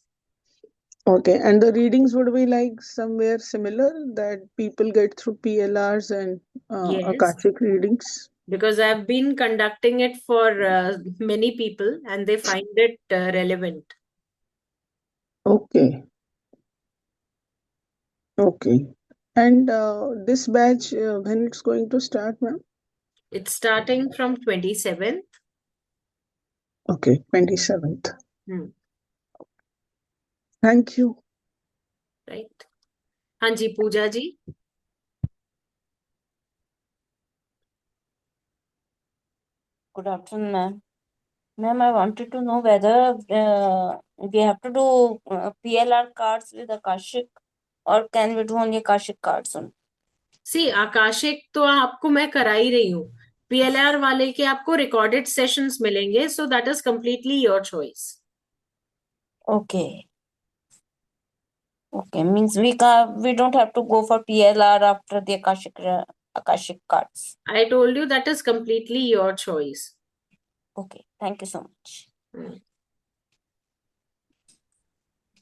Okay, and the readings would be like somewhere similar that people get through PLRs and Yes, Akashic readings. because I've been conducting it for many people and they find it relevant. Okay, okay. And this batch, when it's going to start, ma'am? It's starting from 27th. Okay, 27th. Hmm, Thank you. right. हाँ जी, पूजा जी। Good afternoon, ma'am. Ma'am, I wanted to know whether we have to do PLR cards with Akashic or can we do only Akashic cards only? C Akashic तो आपको मैं करा ही रही हूँ। PLR वाले के आपको रिकॉर्डेड सेशंस मिलेंगे, so that is completely your choice. Okay. Okay, means we don't have to go for PLR after the Akashic cards. I told you that is completely your choice. Okay, thank you so much.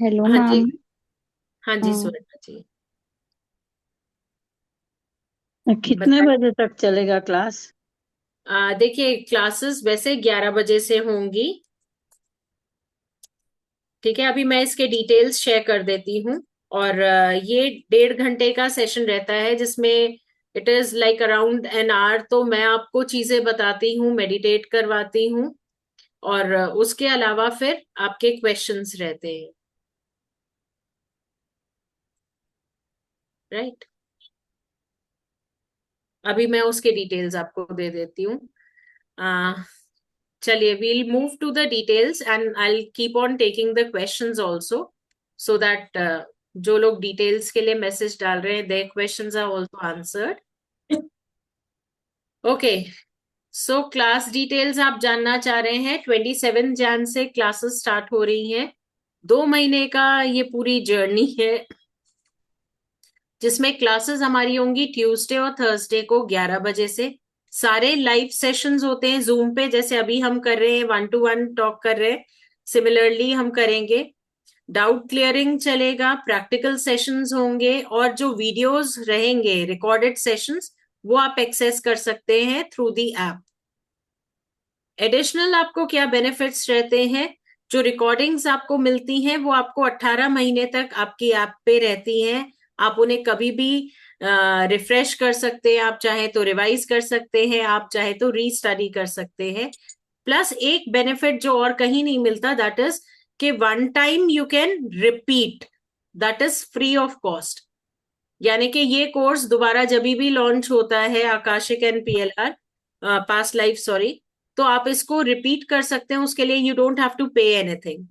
Hello हाँ जी, ma'am. हाँ जी स्वर्णा जी कितने बताइए। बजे तक चलेगा class? देखिए classes वैसे 11 बजे से होंगी। ठीक है, अभी मैं इसके डिटेल्स शेयर कर देती हूँ। और ये 1.5 घंटे का सेशन रहता है जिसमें it is like around an hour. तो मैं आपको चीजें बताती हूँ, मेडिटेट करवाती हूँ और उसके अलावा फिर आपके क्वेश्चंस रहते हैं। राइट, अभी मैं उसके डिटेल्स आपको दे देती हूँ। चलिए, we'll move to the details and I keep on taking the questions also so that जो लोग डिटेल्स के लिए मैसेज डाल रहे हैं their questions are also answered. Okay, so class details आप जानना चाह रहे हैं। 27 जैन से क्लासेस स्टार्ट हो रही हैं। 2 महीने का ये पूरी जर्नी है जिसमें क्लासेस हमारी होंगी ट्यूसडे और थर्सडे को 11 बजे से। सारे लाइव सेशंस होते हैं जूम पे, जैसे अभी हम कर रहे हैं, 1-to-1 टॉक कर रहे हैं, सिमिलरली हम करेंगे। डाउट क्लियरिंग चलेगा, प्रैक्टिकल सेशंस होंगे और जो वीडियोस रहेंगे रिकॉर्डेड सेशंस वो आप एक्सेस कर सकते हैं थ्रू दी ऐप। एडिशनल आपको क्या बेनिफिट्स रहते हैं? जो रिकॉर्डिंग्स आपको मिलती हैं वो आपको 18 महीने तक आपकी ऐप पे रहती हैं। आप उन्हें कभी भी रिफ्रेश कर सकते हैं, आप चाहे तो रिवाइज कर सकते हैं, आप चाहे तो रीस्टडी कर सकते हैं। प्लस एक बेनिफिट जो और कहीं नहीं मिलता, दैट इज कि 1 time you can repeat, that is free of cost. यानी कि ये कोर्स दोबारा जब भी लॉन्च होता है Akashic and PLR past life, sorry, तो आप इसको रिपीट कर सकते हैं। उसके लिए you don't have to pay anything.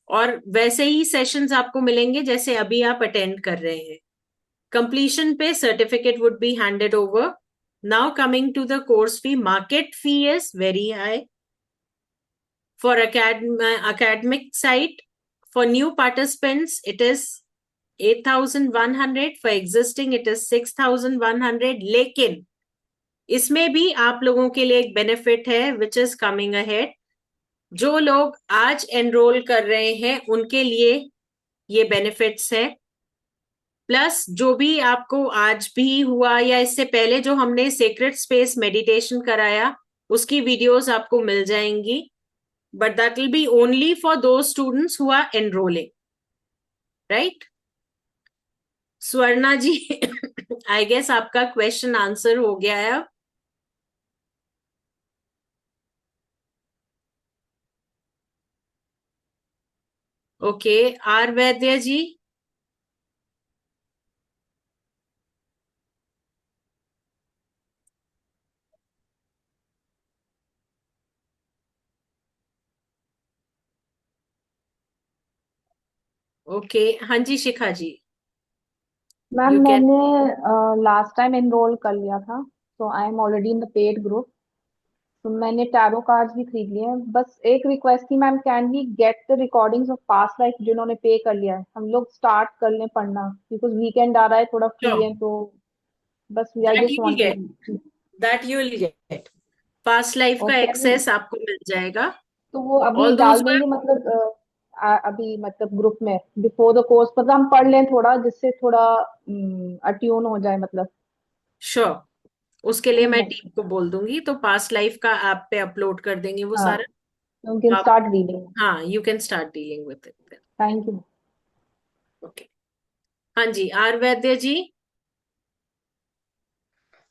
और वैसे ही सेशंस आपको मिलेंगे जैसे अभी आप अटेंड कर रहे हैं। कंप्लीशन पे certificate would be handed over. Now coming to the course fee, market fee is very high for academic side. For new participants it is 8,100, for existing it is 6,100। लेकिन इसमें भी आप लोगों के लिए एक बेनिफिट है विच इज कमिंग अहेड। जो लोग आज एनरोल कर रहे हैं उनके लिए ये बेनिफिट्स है। प्लस जो भी आपको आज भी हुआ या इससे पहले जो हमने सीक्रेट स्पेस मेडिटेशन कराया उसकी वीडियोस आपको मिल जाएंगी, but that will be only for those students who are enrolling. Right Swarna ji, I guess आपका क्वेश्चन आंसर हो गया है अब। Okay, are Vaidya ji. Okay, हाँ जी शिखा जी, मैम यू कैन। मैंने लास्ट टाइम एनरोल कर लिया था, तो I am already in the paid group. तो मैंने टैरो कार्ड्स भी खरीद लिए हैं। बस एक रिक्वेस्ट थी ma'am, can we get the recordings of past life जिन्होंने पे कर लिया है? हम लोग स्टार्ट कर लें पढ़ना, बिकॉज वीकेंड आ रहा है, थोड़ा फ्री है, तो बस I that just you will get, wanted. That you will get. Past life और का कैन वी, एक्सेस आपको मिल जाएगा। तो वो अभी ऑल दोज डाल देंगे मतलब अभी मतलब ग्रुप में बिफोर द कोर्स, मतलब हम पढ़ लें थोड़ा जिससे थोड़ा अट्यून हो जाए मतलब। श्योर, उसके लिए मैं टीम को बोल दूंगी, तो पास्ट लाइफ का ऐप पे अपलोड कर देंगे वो हाँ, सारा। यू कैन आप, स्टार्ट रीडिंग। हाँ, you can start dealing with it. Thank you. Okay. हाँ जी, आर वैद्य जी।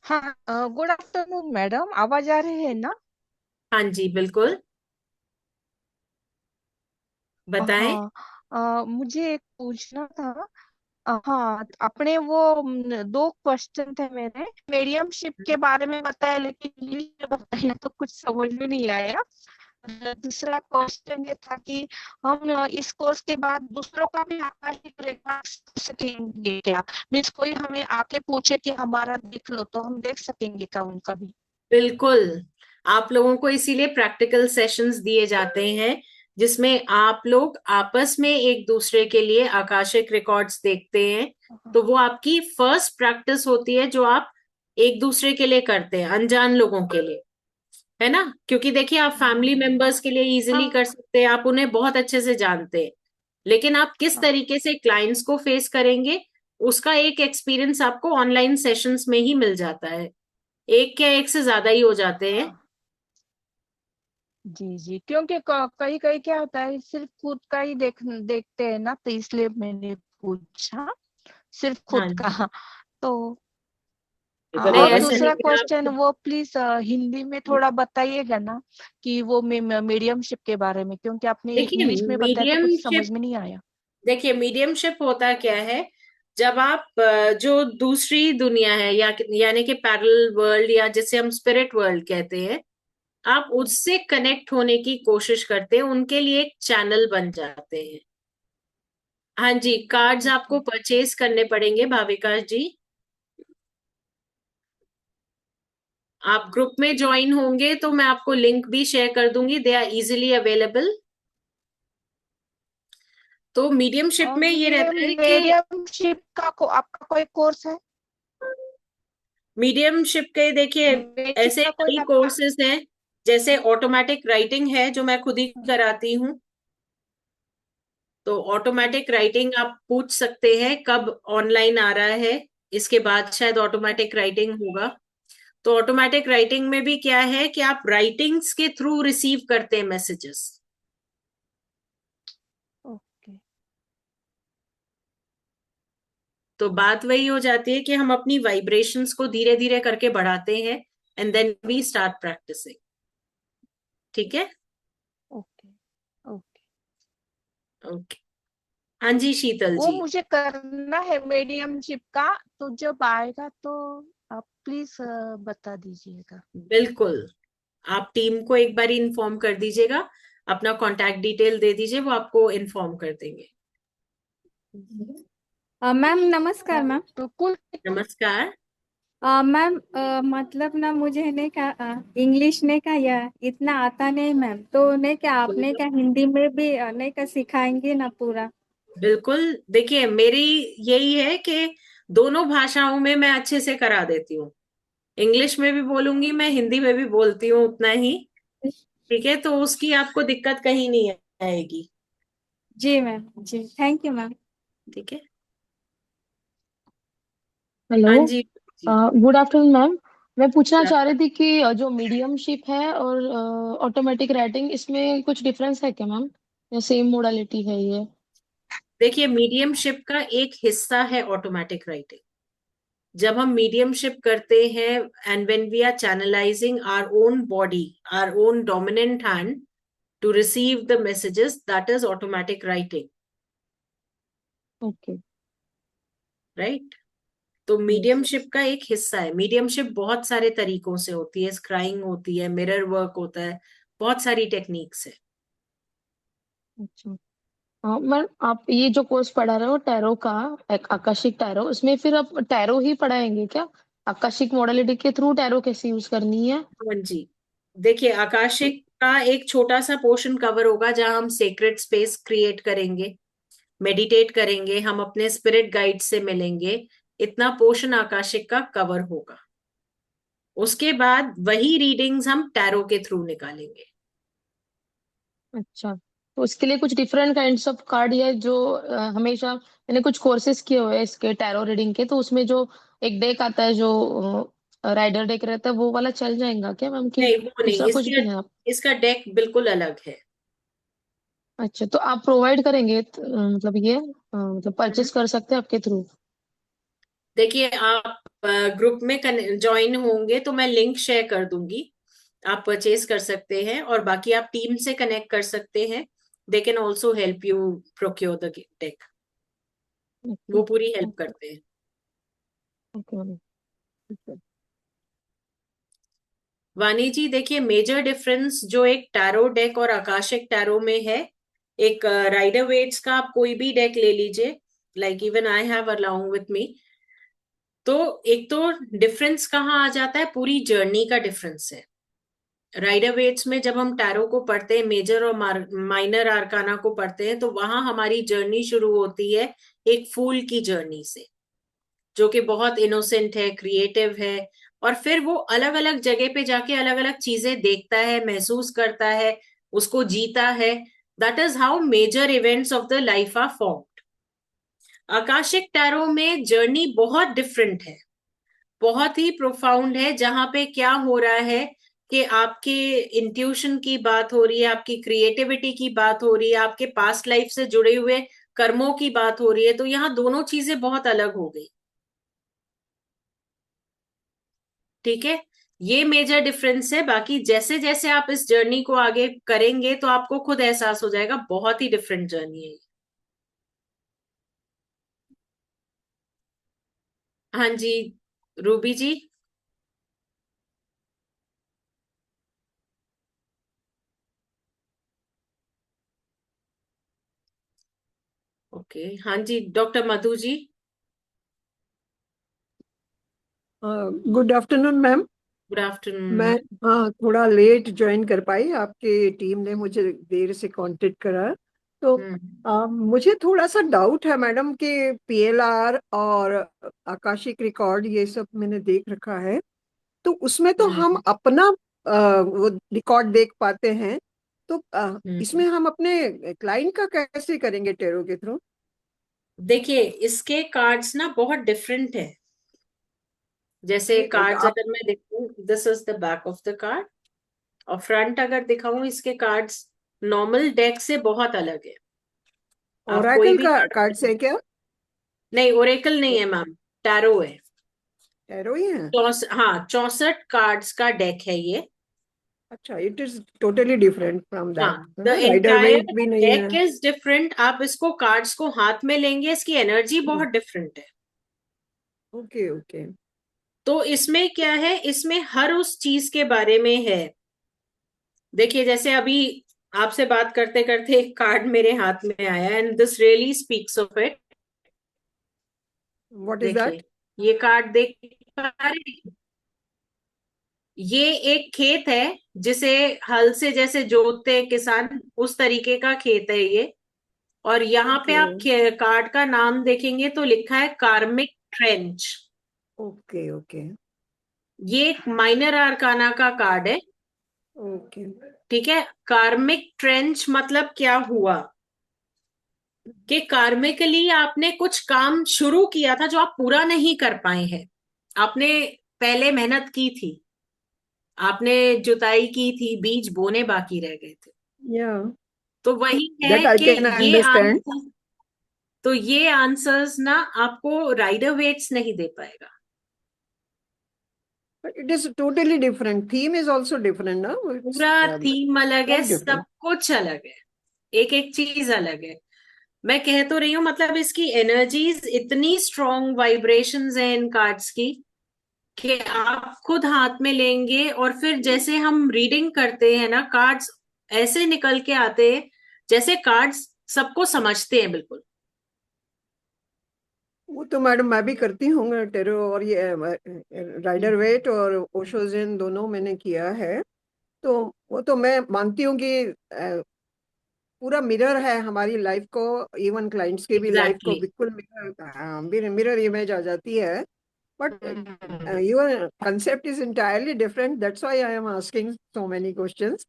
हाँ, गुड आफ्टरनून मैडम, आवाज आ रही है ना? हाँ जी, बिल्कुल, बताएं। हाँ, मुझे एक पूछना था। हाँ, अपने वो दो क्वेश्चन थे मेरे। मीडियमशिप के बारे में बताया, लेकिन इंग्लिश में बताया तो कुछ समझ में नहीं आया। दूसरा क्वेश्चन ये था कि हम इस कोर्स के बाद दूसरों का भी आकाशिक रेखा सीख सकेंगे क्या? मीन्स कोई हमें आके पूछे कि हमारा देख लो, तो हम देख सकेंगे क्या उनका भी? बिल्कुल, आप लोगों को इसीलिए प्रैक्टिकल सेशंस दिए जाते हैं, जिसमें आप लोग आपस में एक दूसरे के लिए आकाशिक रिकॉर्ड्स देखते हैं। तो वो आपकी फर्स्ट प्रैक्टिस होती है जो आप एक दूसरे के लिए करते हैं, अनजान लोगों के लिए, है ना? क्योंकि देखिए, आप फैमिली मेंबर्स के लिए इजीली हाँ कर सकते हैं, आप उन्हें बहुत अच्छे से जानते हैं, लेकिन आप किस हाँ तरीके से क्लाइंट्स को फेस करेंगे, उसका एक एक्सपीरियंस आपको ऑनलाइन सेशंस में ही मिल जाता है। एक क्या, एक से ज्यादा ही हो जाते हैं। हाँ। जी जी, क्योंकि कई कई क्या होता है, सिर्फ खुद का ही देखते हैं ना, तो इसलिए मैंने पूछा सिर्फ हाँ खुद जी, का। तो नहीं और ऐसा नहीं दूसरा है क्वेश्चन आप। वो प्लीज हिंदी में थोड़ा बताइएगा ना, कि वो मीडियमशिप के बारे में, क्योंकि आपने देखिए इंग्लिश में बताया तो कुछ मीडियमशिप, समझ में नहीं आया। देखिए मीडियमशिप होता क्या है, जब आप जो दूसरी दुनिया है, या यानी कि पैरेलल वर्ल्ड, या जिसे हम स्पिरिट वर्ल्ड कहते हैं, आप उससे कनेक्ट होने की कोशिश करते हैं, उनके लिए एक चैनल बन जाते हैं। हाँ जी, कार्ड्स ओके। आपको परचेज करने पड़ेंगे भाविका जी। आप ग्रुप में ज्वाइन होंगे तो मैं आपको लिंक भी शेयर कर दूंगी, दे आर इजीली अवेलेबल। तो मीडियमशिप में ये रहता है कि मीडियमशिप का आपका कोई कोर्स है? मीडियमशिप के देखिए मीडियमशिप ऐसे का कोई कई आपका? कोर्सेज हैं, जैसे ऑटोमेटिक राइटिंग है जो मैं खुद ही कराती हूँ। तो ऑटोमेटिक राइटिंग आप पूछ सकते हैं कब ऑनलाइन आ रहा है, इसके बाद शायद ऑटोमेटिक राइटिंग होगा। तो ऑटोमेटिक राइटिंग में भी क्या है कि आप राइटिंग्स के थ्रू रिसीव करते हैं मैसेजेस। ओके। तो बात वही हो जाती है कि हम अपनी वाइब्रेशंस को धीरे धीरे करके बढ़ाते हैं, and then we start practicing. ठीक है, ओके। ओके। ओके। हाँ जी, शीतल वो जी। मुझे करना है मीडियमशिप का, तो जब आएगा तो आप प्लीज बता दीजिएगा। बिल्कुल, आप टीम को एक बार इन्फॉर्म कर दीजिएगा, अपना कांटेक्ट डिटेल दे दीजिए, वो आपको इन्फॉर्म कर देंगे। मैम नमस्कार मैम। तो कुल नमस्कार। मैम मतलब ना मुझे नहीं क्या इंग्लिश नहीं क्या या इतना आता नहीं मैम, तो नहीं क्या आपने क्या हिंदी में भी नहीं क्या सिखाएंगे ना पूरा? बिल्कुल, देखिए मेरी यही है कि दोनों भाषाओं में मैं अच्छे से करा देती हूँ। इंग्लिश में भी बोलूंगी मैं, हिंदी में भी बोलती हूँ उतना ही। ठीक है, तो उसकी आपको दिक्कत कहीं नहीं आएगी। जी मैम, जी थैंक यू मैम। ठीक है। हेलो, हाँ जी जी। Good afternoon ma'am. मैं पूछना चाह रही थी कि जो मीडियमशिप है और ऑटोमेटिक राइटिंग, इसमें कुछ डिफरेंस है क्या मैम, या सेम मोडालिटी है ये? देखिए मीडियमशिप का एक हिस्सा है ऑटोमेटिक राइटिंग। जब हम मीडियमशिप करते हैं, and when we are channelizing our own body, our own dominant hand to receive the messages, that is automatic writing. Okay. Right. तो यस। मीडियमशिप का एक हिस्सा है। मीडियमशिप बहुत सारे तरीकों से होती है, स्क्राइंग होती है, मिरर वर्क होता है, बहुत सारी टेक्निक्स है। अच्छा। मैम, आप ये जो कोर्स पढ़ा रहे हो टैरो का, एक आकाशिक टैरो, उसमें फिर आप टैरो ही पढ़ाएंगे क्या? आकाशिक मोडालिटी के थ्रू टैरो कैसे यूज करनी है? हाँ जी, देखिए आकाशिक का एक छोटा सा पोर्शन कवर होगा जहां हम सेक्रेट स्पेस क्रिएट करेंगे, मेडिटेट करेंगे, हम अपने स्पिरिट गाइड से मिलेंगे, इतना पोर्शन आकाशिक का कवर होगा। उसके बाद वही रीडिंग्स हम टैरो के थ्रू निकालेंगे। अच्छा, तो उसके लिए कुछ डिफरेंट काइंड्स ऑफ कार्ड है जो हमेशा मैंने कुछ कोर्सेज किए हुए हैं इसके टैरो रीडिंग के, तो उसमें जो एक डेक आता है जो राइडर डेक रहता है, वो वाला चल जाएगा क्या मैम, कि नहीं, वो नहीं, दूसरा कुछ भी है आप? इसका डेक बिल्कुल अलग है। अच्छा, तो आप प्रोवाइड करेंगे मतलब ये मतलब हम्म। परचेस कर सकते हैं आपके थ्रू? देखिए, आप ग्रुप में ज्वाइन होंगे तो मैं लिंक शेयर कर दूंगी, आप परचेज कर सकते हैं, और बाकी आप टीम से कनेक्ट कर सकते हैं। They can also help you procure the deck. वो पूरी हेल्प ओके करते हैं। ओके मैम, ठीक है। वानी जी, देखिए, मेजर डिफरेंस जो एक टैरो डेक और आकाशिक टैरो में है, एक राइडर वेट्स का आप कोई भी डेक ले लीजिए, like even I have along with me. तो एक तो डिफरेंस कहाँ आ जाता है, पूरी जर्नी का डिफरेंस है। राइडर वेट्स में जब हम टैरो को पढ़ते हैं, मेजर और माइनर आर्काना को पढ़ते हैं, तो वहां हमारी जर्नी शुरू होती है एक फूल की जर्नी से, जो कि बहुत इनोसेंट है, क्रिएटिव है, और फिर वो अलग अलग जगह पे जाके अलग अलग चीजें देखता है, महसूस करता है, उसको जीता है। That is how major events of the life are formed. Akashic tarot में जर्नी बहुत डिफरेंट है, बहुत ही प्रोफाउंड है, जहां पे क्या हो रहा है कि आपके इंट्यूशन की बात हो रही है, आपकी क्रिएटिविटी की बात हो रही है, आपके पास्ट लाइफ से जुड़े हुए कर्मों की बात हो रही है, तो यहाँ दोनों चीजें बहुत अलग हो गई। ठीक है, ये मेजर डिफरेंस है। बाकी जैसे जैसे आप इस जर्नी को आगे करेंगे तो आपको खुद एहसास हो जाएगा, बहुत ही डिफरेंट जर्नी है ये। हाँ जी, रूबी जी। ओके, हाँ जी, doctor Madhu ji. Good afternoon ma'am. Good afternoon मैं मैम। हाँ थोड़ा लेट ज्वाइन कर पाई, आपके टीम ने मुझे देर से कांटेक्ट करा। तो हम्म मुझे थोड़ा सा डाउट है मैडम कि पीएलआर और आकाशिक रिकॉर्ड ये सब मैंने देख रखा है, तो उसमें तो हम हम्म अपना वो रिकॉर्ड देख पाते हैं, तो हम्म। इसमें हम अपने क्लाइंट का कैसे करेंगे टेरो के थ्रू? देखिए, इसके कार्ड्स ना बहुत डिफरेंट है। जैसे कार्ड्स आप अगर मैं देखूं, this is the back of the card, और फ्रंट अगर दिखाऊं, इसके कार्ड्स नॉर्मल डेक से बहुत अलग है। आप कोई ओरेकल भी का कार्ड, कार्ड से क्या? नहीं, ओरेकल नहीं है मैम, टैरो है। टेरो ही है? हाँ, 64 कार्ड्स का डेक है ये। अच्छा, it is totally different from that. हाँ, द राइडर एंटायर वेट भी नहीं है? Deck is different. आप इसको कार्ड्स को हाथ में लेंगे, इसकी एनर्जी बहुत डिफरेंट है। Okay okay. तो इसमें क्या है, इसमें हर उस चीज के बारे में है। देखिए, जैसे अभी आपसे बात करते करते एक कार्ड मेरे हाथ में आया, and this really speaks of it. What is that? देखिए, ये कार्ड देख पा रहे हैं? ये एक खेत है, जिसे हल से जैसे जोतते हैं किसान, उस तरीके का खेत है ये। और यहाँ पे ओके आप कार्ड का नाम देखेंगे तो लिखा है कार्मिक ट्रेंच। ओके ओके ये एक माइनर आर्काना का कार्ड है। ओके ठीक है, कार्मिक ट्रेंच मतलब क्या हुआ कि कार्मिकली आपने कुछ काम शुरू किया था जो आप पूरा नहीं कर पाए हैं। आपने पहले मेहनत की थी, आपने जुताई की थी, बीज बोने बाकी रह गए थे। या तो वही है दैट आई कि कैन अंडरस्टैंड। ये आंसर्स ना आपको राइडर वेट्स नहीं दे पाएगा। But it is totally different, theme is also different ना, इट्स पूरा थीम अलग है, क्वाइट सब डिफरेंट। कुछ अलग है, एक एक चीज अलग है। मैं कह तो रही हूँ, मतलब इसकी एनर्जीज इतनी स्ट्रॉन्ग वाइब्रेशंस हैं इन कार्ड्स की, कि आप खुद हाथ में लेंगे और फिर जैसे हम रीडिंग करते हैं ना, कार्ड्स ऐसे निकल के आते हैं जैसे कार्ड्स सबको समझते हैं बिल्कुल। वो तो मैडम मैं भी करती हूँ टेरो, और ये राइडर वेट और ओशोजिन दोनों मैंने किया है। तो वो तो मैं मानती हूँ कि पूरा मिरर है हमारी लाइफ को, इवन क्लाइंट्स की भी लाइफ को एग्जैक्टली। बिल्कुल मिरर इमेज आ जाती है। But your concept is entirely different, that's why I am asking so many questions,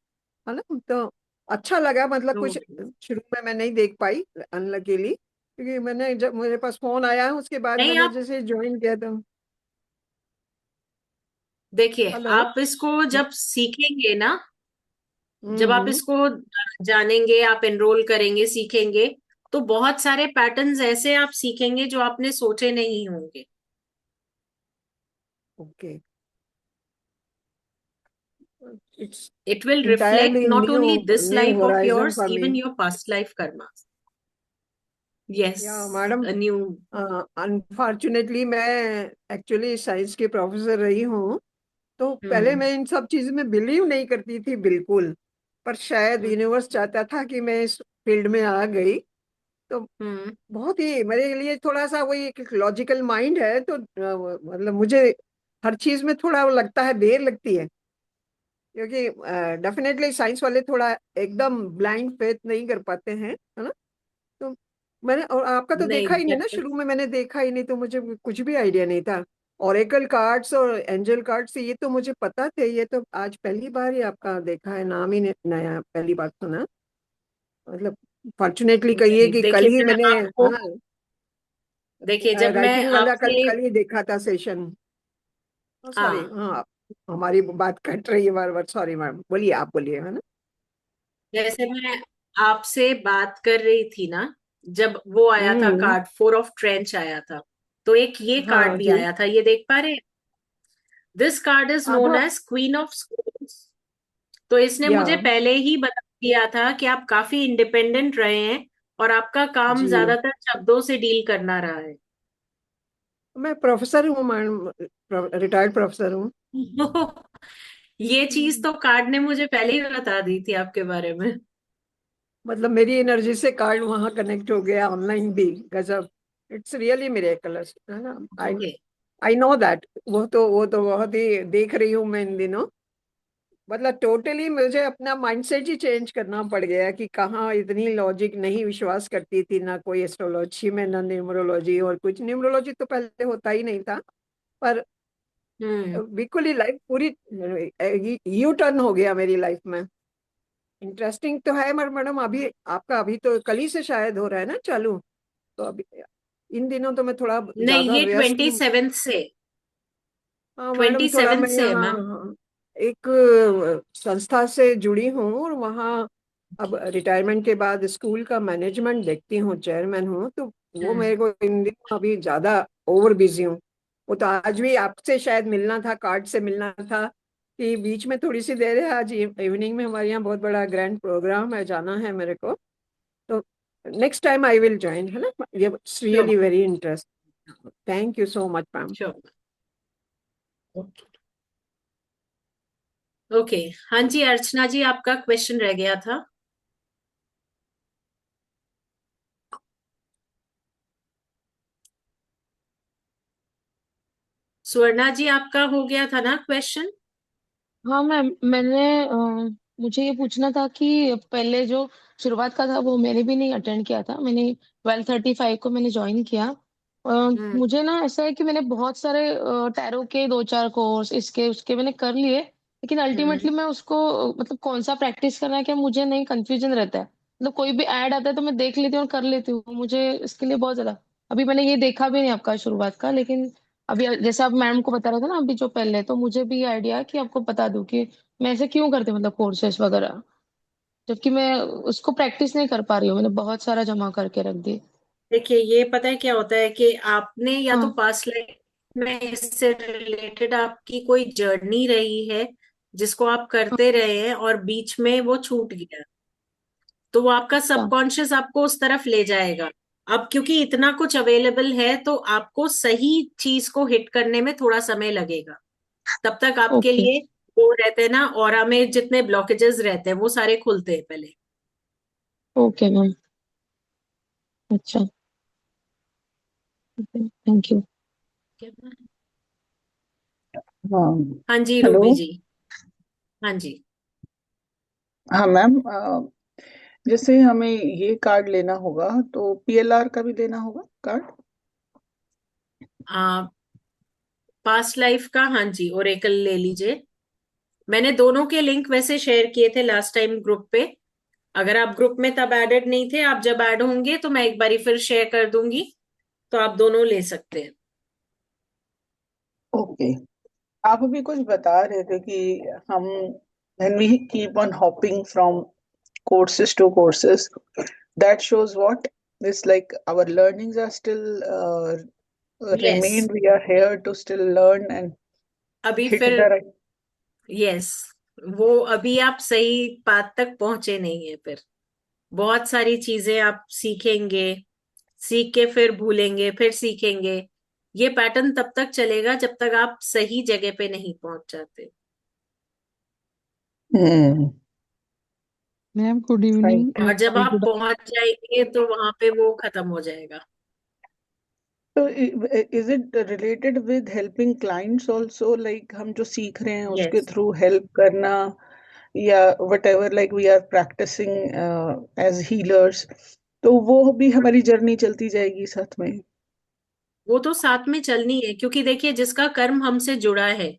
है ना। तो अच्छा लगा, मतलब कुछ ओके। शुरू में मैं नहीं देख पाई अनलकीली, क्योंकि मैंने जब मेरे पास फोन आया उसके बाद नहीं, मैंने आप जैसे ज्वाइन किया था। देखिए, हेलो। आप इसको जब सीखेंगे ना, जब आप हम्म। इसको जानेंगे, आप एनरोल करेंगे, सीखेंगे, तो बहुत सारे पैटर्न्स ऐसे आप सीखेंगे जो आपने सोचे नहीं होंगे। Okay. It's It will reflect entirely not new only this new life of horizon yours, for me. even your past life karmas. या Yes, madam, a new. Unfortunately मैं एक्चुअली साइंस की प्रोफेसर रही हूँ, तो पहले हम्म। मैं इन सब चीज में बिलीव नहीं करती थी बिल्कुल। पर शायद हम्म। यूनिवर्स चाहता था कि मैं इस फील्ड में आ गई। तो हम्म। बहुत ही मेरे लिए थोड़ा सा वही एक लॉजिकल माइंड है, तो मतलब मुझे हर चीज में थोड़ा वो लगता है, देर लगती है, क्योंकि डेफिनेटली साइंस वाले थोड़ा एकदम ब्लाइंड फेथ नहीं कर पाते हैं, है ना। तो मैंने, और आपका तो नहीं, देखा ही नहीं ना, जब तक शुरू में मैंने देखा ही नहीं, तो मुझे कुछ भी आइडिया नहीं था। ओरेकल कार्ड्स और एंजल कार्ड्स ये तो मुझे पता थे, ये तो आज पहली बार ही आपका देखा है, नाम ही नया, पहली बार सुना। मतलब फॉर्चुनेटली कहिए नहीं, कि कल देखिए, ही मैं मैंने, आपको, हाँ, देखिए, जब मैं राइटिंग वाला कल आपसे, कल ही देखा था सेशन। सॉरी, हाँ, हाँ, हमारी बात कट रही है बार बार, सॉरी मैम, बोलिए, आप बोलिए, है ना। जैसे मैं आपसे बात कर रही थी ना, जब वो आया था हम्म। कार्ड, 4 ऑफ ट्रेंच आया था, तो एक ये कार्ड हाँ भी जी। आया था, ये देख पा रहे हैं? दिस कार्ड इज नोन आधा। As queen of sports. तो इसने या। मुझे पहले ही बता दिया था कि आप काफी इंडिपेंडेंट रहे हैं और आपका काम जी, ज्यादातर शब्दों से डील करना रहा है। मैं प्रोफेसर हूँ मैडम, रिटायर्ड प्रोफेसर हूँ। ये चीज तो कार्ड ने मुझे पहले ही बता दी थी आपके बारे में। मतलब मेरी एनर्जी से कार्ड वहां कनेक्ट हो गया, ऑनलाइन भी। गजब, इट्स रियली मिरेकलस, है ना। आई ओके। I know that. वो तो बहुत ही देख रही हूँ मैं इन दिनों। मतलब टोटली मुझे अपना माइंडसेट ही चेंज करना पड़ गया, कि कहाँ इतनी लॉजिक नहीं विश्वास करती थी, ना कोई एस्ट्रोलॉजी में, ना न्यूमरोलॉजी, और कुछ न्यूमरोलॉजी तो पहले होता ही नहीं था। पर हम्म। बिल्कुल ही लाइफ पूरी यू टर्न हो गया मेरी लाइफ में। इंटरेस्टिंग तो है, मगर मैडम अभी आपका अभी तो कल ही से शायद हो रहा है ना चालू। तो अभी इन दिनों तो मैं थोड़ा नहीं, ज्यादा ये व्यस्त हूँ। 27 से, हाँ मैडम, ट्वेंटी थोड़ा सेवन मैं से है यहाँ, मैम। हाँ, एक संस्था से जुड़ी हूँ, और वहाँ अब रिटायरमेंट के बाद स्कूल का मैनेजमेंट देखती हूँ, चेयरमैन हूँ, तो वो हम्म। मेरे को इन दिनों अभी ज्यादा ओवर बिजी हूँ। वो तो आज भी आपसे शायद मिलना था, कार्ड से मिलना था, कि बीच में थोड़ी सी देर है, आज इवनिंग में हमारे यहाँ बहुत बड़ा ग्रैंड प्रोग्राम है, जाना है मेरे को। तो next time I will join, है ना। ये sure, really very interest. Thank you so much ma'am. Sure. Okay. Okay. हाँ जी, अर्चना जी, आपका क्वेश्चन रह गया था। स्वर्णा जी, आपका हो गया था ना क्वेश्चन? हाँ मैम, मुझे ये पूछना था कि पहले जो शुरुआत का था वो मैंने भी नहीं अटेंड किया था। मैंने 12:35 को मैंने ज्वाइन किया। हम्म। मुझे ना ऐसा है कि मैंने बहुत सारे टैरो के 2-4 कोर्स इसके उसके मैंने कर लिए, लेकिन हम्म। अल्टीमेटली मैं उसको मतलब कौन सा प्रैक्टिस करना है क्या, मुझे नहीं, कंफ्यूजन रहता है। मतलब कोई भी ऐड आता है तो मैं देख लेती हूँ और कर लेती हूँ, मुझे इसके लिए बहुत ज्यादा। अभी मैंने ये देखा भी नहीं आपका शुरुआत का, लेकिन अभी जैसे आप मैम को बता रहे थे ना अभी जो पहले, तो मुझे भी आइडिया है कि आपको बता दूं कि मैं ऐसे क्यों करती हूँ, मतलब कोर्सेस वगैरह, जबकि मैं उसको प्रैक्टिस नहीं कर पा रही हूँ, मैंने बहुत सारा जमा करके रख दी। देखिए, ये पता है क्या होता है कि आपने या तो हाँ। पास्ट लाइफ में इससे रिलेटेड आपकी कोई जर्नी रही है, जिसको आप करते रहे हैं और बीच में वो छूट गया, तो वो आपका अच्छा। सबकॉन्शियस आपको उस तरफ ले जाएगा। अब क्योंकि इतना कुछ अवेलेबल है, तो आपको सही चीज को हिट करने में थोड़ा समय लगेगा। तब तक आपके ओके। लिए वो रहते हैं ना, ऑरा में जितने ब्लॉकेजेस रहते हैं वो सारे खुलते हैं पहले। Okay ma'am. अच्छा। Thank you. हाँ। हाँ जी, हेलो। रूबी जी। हाँ जी। हाँ मैम, जैसे हमें ये कार्ड लेना होगा तो पीएलआर का भी देना होगा कार्ड? पास्ट लाइफ का, हाँ जी, ओरेकल ले लीजिए। मैंने दोनों के लिंक वैसे शेयर किए थे लास्ट टाइम ग्रुप पे। अगर आप ग्रुप में तब एडेड नहीं थे, आप जब ऐड होंगे तो मैं एक बारी फिर शेयर कर दूंगी, तो आप दोनों ले सकते हैं। ओके। आप अभी कुछ बता रहे थे कि हम when we keep on hopping from courses to courses, that shows what? It's like our learnings are still yes, remain. We are here to still learn and अभी hit फिर, the right. यस, वो अभी आप सही बात तक पहुंचे नहीं है। फिर बहुत सारी चीजें आप सीखेंगे, सीख के फिर भूलेंगे, फिर सीखेंगे। ये पैटर्न तब तक चलेगा जब तक आप सही जगह पे नहीं पहुंच जाते। Hmm. Ma'am good Right. Evening. और जब सॉरी, आप गुड। पहुंच जाएंगे तो वहां पे वो खत्म हो जाएगा। So is it related with helping clients also? Like हम जो सीख रहे हैं उसके यस, through help करना, या whatever, like we are practicing as healers, तो वो भी हमारी जर्नी चलती जाएगी साथ में? वो तो साथ में चलनी है, क्योंकि देखिए जिसका कर्म हमसे जुड़ा है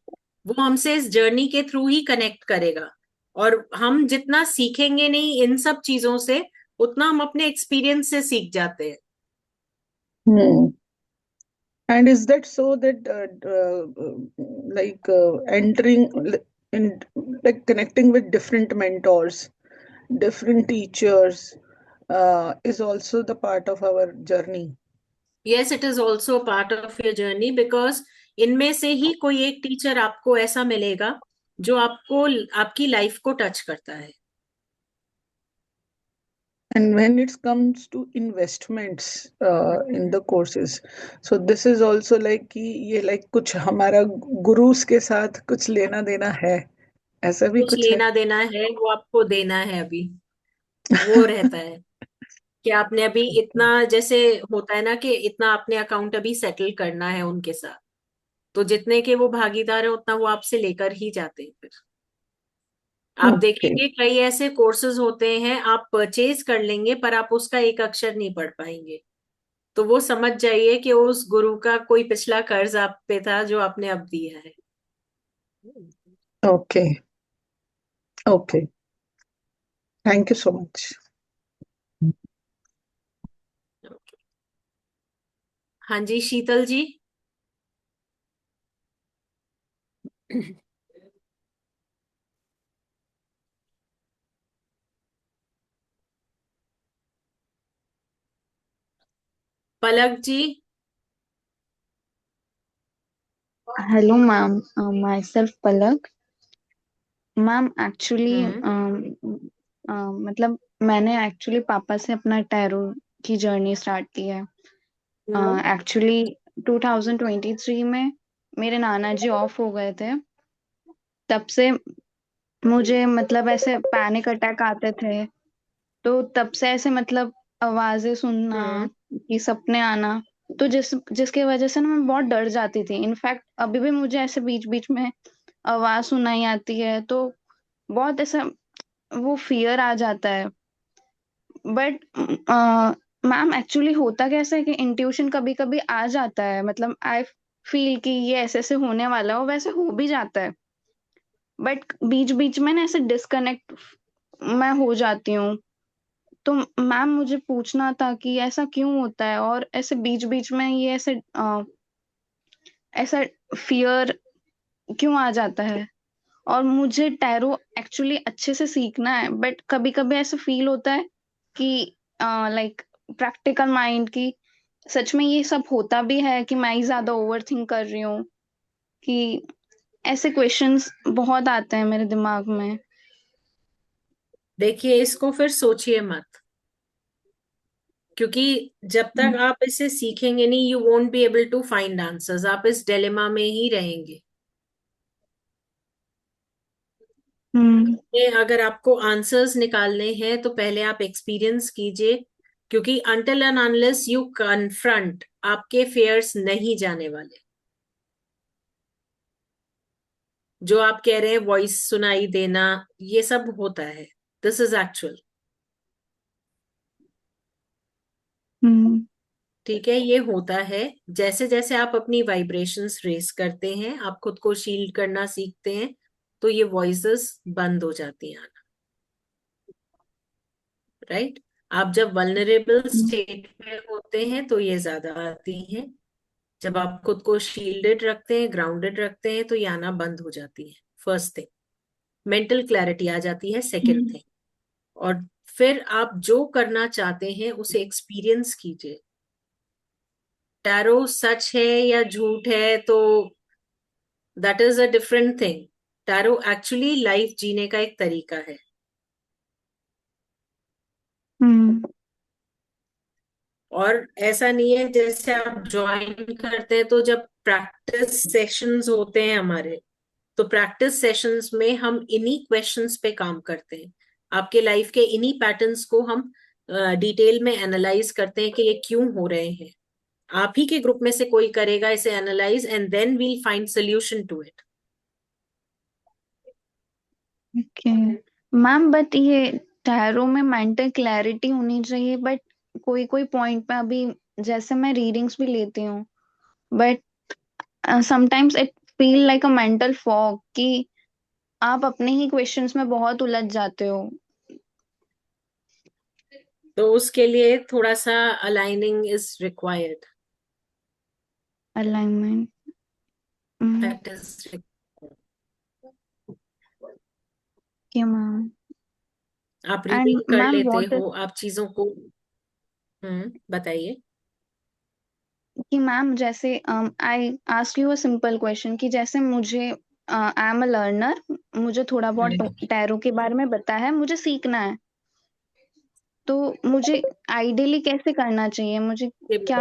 वो हमसे इस जर्नी के थ्रू ही कनेक्ट करेगा। और हम जितना सीखेंगे नहीं इन सब चीजों से, उतना हम अपने एक्सपीरियंस से सीख जाते हैं। Hmm. And is that so that like entering in, like connecting with different mentors, different teachers, is also the part of our journey? Yes, it is also part of your journey, because इनमें से ही कोई एक teacher आपको ऐसा मिलेगा जो आपको, आपकी लाइफ को टच करता है। And when it comes to investments in the courses, so this is also like कि ये like कुछ हमारा गुरुस के साथ कुछ लेना देना है, ऐसा भी कुछ कुछ है? लेना देना है, वो आपको देना है अभी। वो रहता है कि आपने अभी इतना, जैसे होता है ना कि इतना आपने अकाउंट अभी सेटल करना है उनके साथ, तो जितने के वो भागीदार है उतना वो आपसे लेकर ही जाते हैं। फिर आप ओके। देखेंगे कई ऐसे कोर्सेज होते हैं, आप परचेज कर लेंगे पर आप उसका एक अक्षर नहीं पढ़ पाएंगे। तो वो समझ जाइए कि उस गुरु का कोई पिछला कर्ज आप पे था जो आपने अब दिया है। Okay. Okay, thank you so much. हाँ जी, शीतल जी। पलक जी। Hello, ma'am. Myself Palak. Ma'am actually मतलब मैंने एक्चुअली पापा से अपना टैरो की जर्नी स्टार्ट की है। एक्चुअली 2023 में मेरे नाना जी ऑफ हो गए थे, तब से मुझे मतलब ऐसे पैनिक अटैक आते थे। तो तब से ऐसे मतलब आवाजें सुनना, कि सपने आना, तो जिसकी वजह से ना मैं बहुत डर जाती थी। इनफैक्ट अभी भी मुझे ऐसे बीच बीच में आवाज सुनाई आती है तो बहुत ऐसा वो फियर आ जाता है। बट मैम एक्चुअली होता कैसा है कि इंट्यूशन कभी कभी आ जाता है, मतलब आई फील कि ये ऐसे ऐसे होने वाला हो, वैसे हो भी जाता है। बट बीच बीच में ना ऐसे डिस्कनेक्ट मैं हो जाती हूँ। तो मैम मुझे पूछना था कि ऐसा क्यों होता है, और ऐसे बीच बीच में ये ऐसे ऐसा फियर क्यों आ जाता है। और मुझे टैरो एक्चुअली अच्छे से सीखना है, बट कभी कभी ऐसा फील होता है कि लाइक प्रैक्टिकल माइंड की सच में ये सब होता भी है कि मैं ही ज्यादा ओवर थिंक कर रही हूँ, कि ऐसे क्वेश्चंस बहुत आते हैं मेरे दिमाग में। देखिए इसको फिर सोचिए मत, क्योंकि जब तक आप इसे सीखेंगे नहीं, you won't be able to find answers. आप इस डिलेमा में ही रहेंगे। अगर आपको आंसर्स निकालने हैं तो पहले आप एक्सपीरियंस कीजिए, क्योंकि until and unless you confront, आपके फेयर्स नहीं जाने वाले। जो आप कह रहे हैं वॉइस सुनाई देना, ये सब होता है, दिस इज एक्चुअल। ठीक है, ये होता है जैसे जैसे आप अपनी वाइब्रेशंस रेस करते हैं, आप खुद को शील्ड करना सीखते हैं, तो ये वॉइसेस बंद हो जाती हैं आना। राइट? आप जब वल्नरेबल स्टेट में होते हैं तो ये ज्यादा आती हैं। जब आप खुद को शील्डेड रखते हैं, ग्राउंडेड रखते हैं, तो ये आना बंद हो जाती है। फर्स्ट थिंग, मेंटल क्लैरिटी आ जाती है। सेकेंड थिंग, और फिर आप जो करना चाहते हैं उसे एक्सपीरियंस कीजिए। टैरो सच है या झूठ है तो that is a different thing. Tarot actually life जीने का एक तरीका है। और ऐसा नहीं है जैसे आप ज्वाइन करते हैं तो जब प्रैक्टिस सेशंस होते हैं हमारे, तो प्रैक्टिस सेशंस में हम इन्हीं क्वेश्चंस पे काम करते हैं। आपके लाइफ के इन्हीं पैटर्न्स को हम डिटेल में एनालाइज करते हैं कि ये क्यों हो रहे हैं। आप ही के ग्रुप में से कोई करेगा इसे analyse, and then will find solution to it. Okay ma'am, but ये टैरो में मेंटल क्लैरिटी होनी चाहिए, बट कोई कोई पॉइंट पे अभी जैसे मैं रीडिंग्स भी लेती हूँ, but sometimes it feel like a mental fog कि आप अपने ही क्वेश्चंस में बहुत उलझ जाते हो। तो उसके लिए थोड़ा सा aligning is required. Alignment that is okay ma'am. आप एंड रीडिंग कर मैम लेते व्हाट हो, आप चीजों को। बताइए। कि मैम जैसे I ask you a simple question कि जैसे मुझे आई एम अ लर्नर, मुझे थोड़ा बहुत टैरो के बारे में पता है, मुझे सीखना है, तो मुझे आइडियली कैसे करना चाहिए? मुझे क्या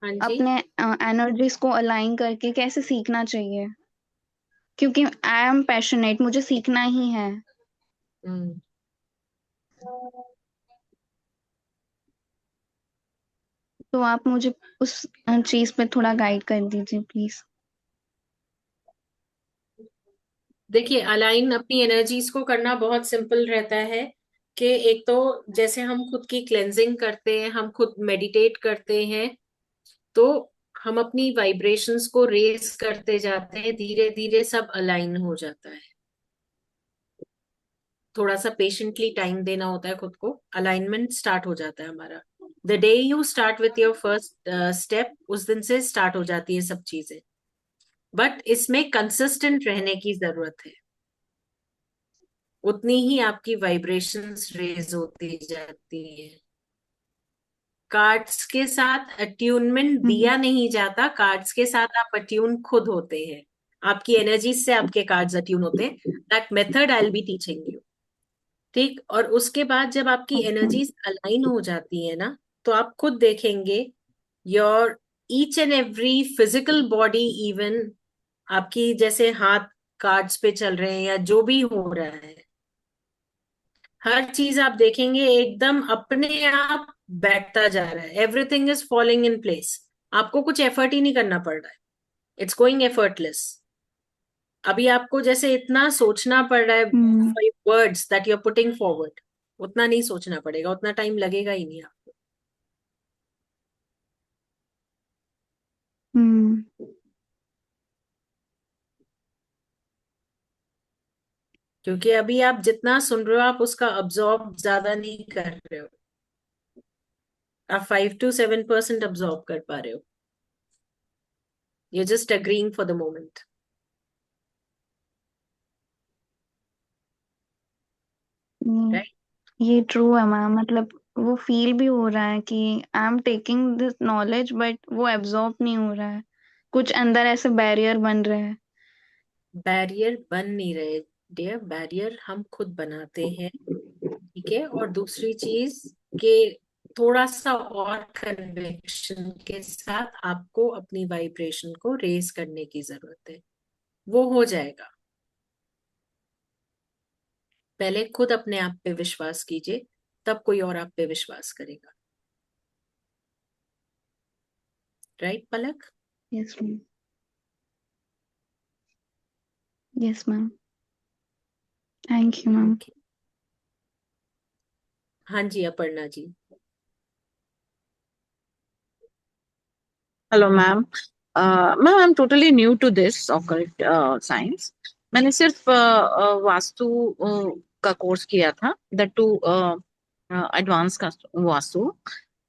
हाँ जी। अपने एनर्जीज को अलाइन करके कैसे सीखना चाहिए? क्योंकि आई एम पैशनेट, मुझे सीखना ही है। हम्म तो आप मुझे उस चीज पे थोड़ा गाइड कर दीजिए प्लीज। देखिए, अलाइन अपनी एनर्जीज को करना बहुत सिंपल रहता है। कि एक तो जैसे हम खुद की क्लेंजिंग करते हैं, हम खुद मेडिटेट करते हैं, तो हम अपनी वाइब्रेशंस को रेज करते जाते हैं, धीरे धीरे सब अलाइन हो जाता है। थोड़ा सा पेशेंटली टाइम देना होता है खुद को, अलाइनमेंट स्टार्ट हो जाता है हमारा। The day you start with your first step, उस दिन से स्टार्ट हो जाती है सब चीजें। बट इसमें कंसिस्टेंट रहने की जरूरत है। उतनी ही आपकी वाइब्रेशंस रेज होती जाती है। कार्ड्स के साथ अट्यूनमेंट दिया नहीं जाता, कार्ड्स के साथ आप अट्यून खुद होते हैं। आपकी एनर्जीज से आपके कार्ड्स अट्यून होते हैं। That method I will be teaching you. ठीक, और उसके बाद जब आपकी एनर्जीज अलाइन हो जाती है ना, तो आप खुद देखेंगे your each and every physical body, even आपकी जैसे हाथ कार्ड्स पे चल रहे हैं या जो भी हो रहा है, हर चीज आप देखेंगे एकदम अपने आप बैठता जा रहा है। Everything is following in place. आपको कुछ एफर्ट ही नहीं करना पड़ रहा है। It's going effortless. अभी आपको जैसे इतना सोचना पड़ रहा है, 5 words that you are putting forward, उतना नहीं सोचना पड़ेगा, उतना टाइम लगेगा ही नहीं आपको। क्योंकि अभी आप जितना सुन रहे हो, आप उसका अब्सॉर्ब ज्यादा नहीं कर रहे हो। आप 5 to 7% अब्सॉर्ब कर पा रहे हो। you're just agreeing for the moment. Right? ये ट्रू है मैम, मतलब वो फील भी हो रहा है कि I am taking this knowledge but वो एब्जॉर्ब नहीं हो रहा है, कुछ अंदर ऐसे बैरियर बन रहे हैं। बैरियर बन नहीं रहे डियर, बैरियर हम खुद बनाते हैं। ठीक है, और दूसरी चीज के थोड़ा सा और कन्विक्शन के साथ आपको अपनी वाइब्रेशन को रेज करने की जरूरत है। वो हो जाएगा। पहले खुद अपने आप पे विश्वास कीजिए, तब कोई और आप पे विश्वास करेगा। Right Palak? Yes ma'am. Yes ma'am, thank you ma'am. Okay. हाँ जी, Aparna ji. Hello ma'am. Ma'am I am totally new to this occult science. मैंने सिर्फ वास्तु का कोर्स किया था, दैट टू एडवांस का वास्तु।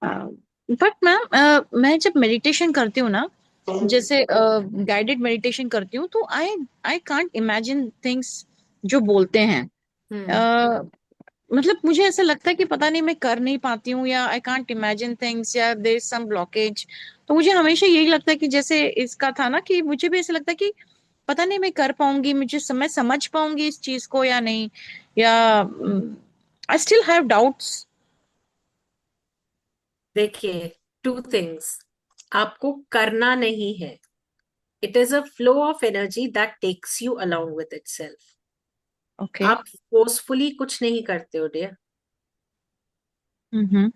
बट मैम मैं जब मेडिटेशन करती हूँ ना, जैसे गाइडेड मेडिटेशन करती हूँ, तो आई आई कांट इमेजिन थिंग्स जो बोलते हैं। मतलब मुझे ऐसा लगता है कि पता नहीं मैं कर नहीं पाती हूँ, या आई कांट इमेजिन थिंग्स, या देयर इज सम ब्लॉकेज। तो मुझे हमेशा यही लगता है कि जैसे इसका था ना, कि मुझे भी ऐसा लगता है कि पता नहीं मैं कर पाऊंगी, मैं समझ पाऊंगी इस चीज को या नहीं, या आई स्टिल हैव डाउट्स। देखिए, टू थिंग्स, आपको करना नहीं है। It is a flow of energy that takes you along with itself. Okay. आप फोर्सफुली कुछ नहीं करते हो डियर। हम्म।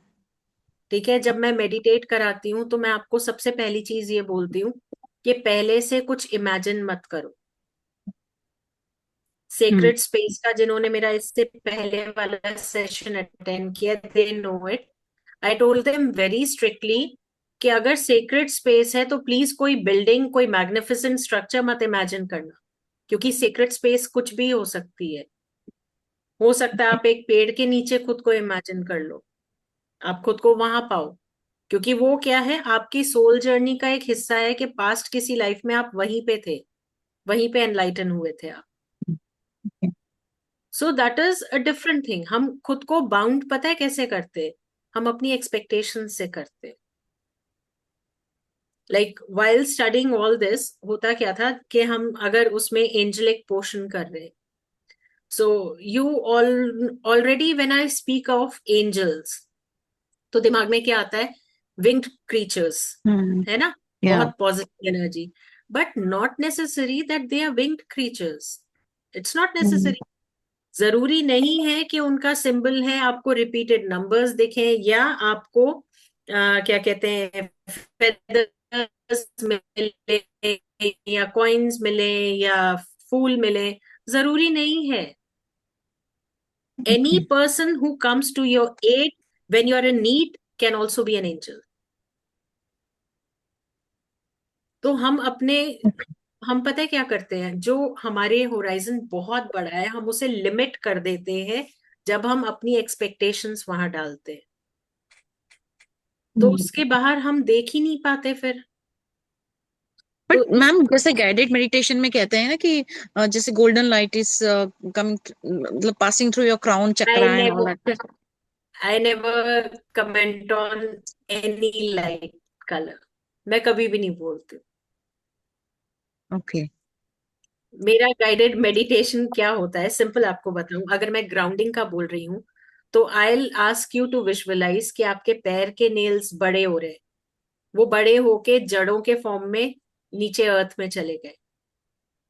ठीक है, जब मैं मेडिटेट कराती हूँ तो मैं आपको सबसे पहली चीज ये बोलती हूँ कि पहले से कुछ इमेजिन मत करो। सेक्रेट स्पेस का जिन्होंने मेरा इससे पहले वाला सेशन अटेंड किया, they know it. I told them very strictly कि अगर सेक्रेट स्पेस है तो प्लीज कोई बिल्डिंग, कोई मैग्निफिसेंट स्ट्रक्चर मत इमेजिन करना, क्योंकि सेक्रेट स्पेस कुछ भी हो सकती है। हो सकता है आप एक पेड़ के नीचे खुद को इमेजिन कर लो, आप खुद को वहां पाओ, क्योंकि वो क्या है, आपकी सोल जर्नी का एक हिस्सा है कि पास्ट किसी लाइफ में आप वहीं पे थे, वहीं पे एनलाइटन हुए थे आप। So that is a different thing. हम खुद को बाउंड पता है कैसे करते, हम अपनी एक्सपेक्टेशन से करते। Like while studying all this, होता क्या था कि हम अगर उसमें एंजेलिक पोर्शन कर रहे, so you already when I speak of angels तो दिमाग में क्या आता है, विंग्ड क्रीचर्स, है ना, या बहुत positive energy. But not necessary that they are winged creatures. It's not necessary. जरूरी नहीं है कि उनका सिंबल है आपको रिपीटेड नंबर्स दिखें, या आपको क्या कहते हैं, फेदर्स मिले, या कॉइन्स मिले, या फूल मिले। जरूरी नहीं है। Any person who comes to your aid when you are in need can also be an angel. तो हम पता है क्या करते हैं, जो हमारे होराइजन बहुत बड़ा है हम उसे लिमिट कर देते हैं जब हम अपनी एक्सपेक्टेशंस वहां डालते हैं, तो उसके बाहर हम देख ही नहीं पाते फिर। बट तो मैम जैसे गाइडेड मेडिटेशन में कहते हैं ना कि जैसे गोल्डन लाइट इज कमिंग, मतलब passing through your crown I chakra and all never that. I never comment on any light colour. मैं कभी भी नहीं बोलती। ओके। मेरा गाइडेड मेडिटेशन क्या होता है, सिंपल आपको बताऊं, अगर मैं ग्राउंडिंग का बोल रही हूँ तो I will ask you to visualise कि आपके पैर के नेल्स बड़े हो रहे हैं, वो बड़े होके जड़ों के फॉर्म में नीचे अर्थ में चले गए।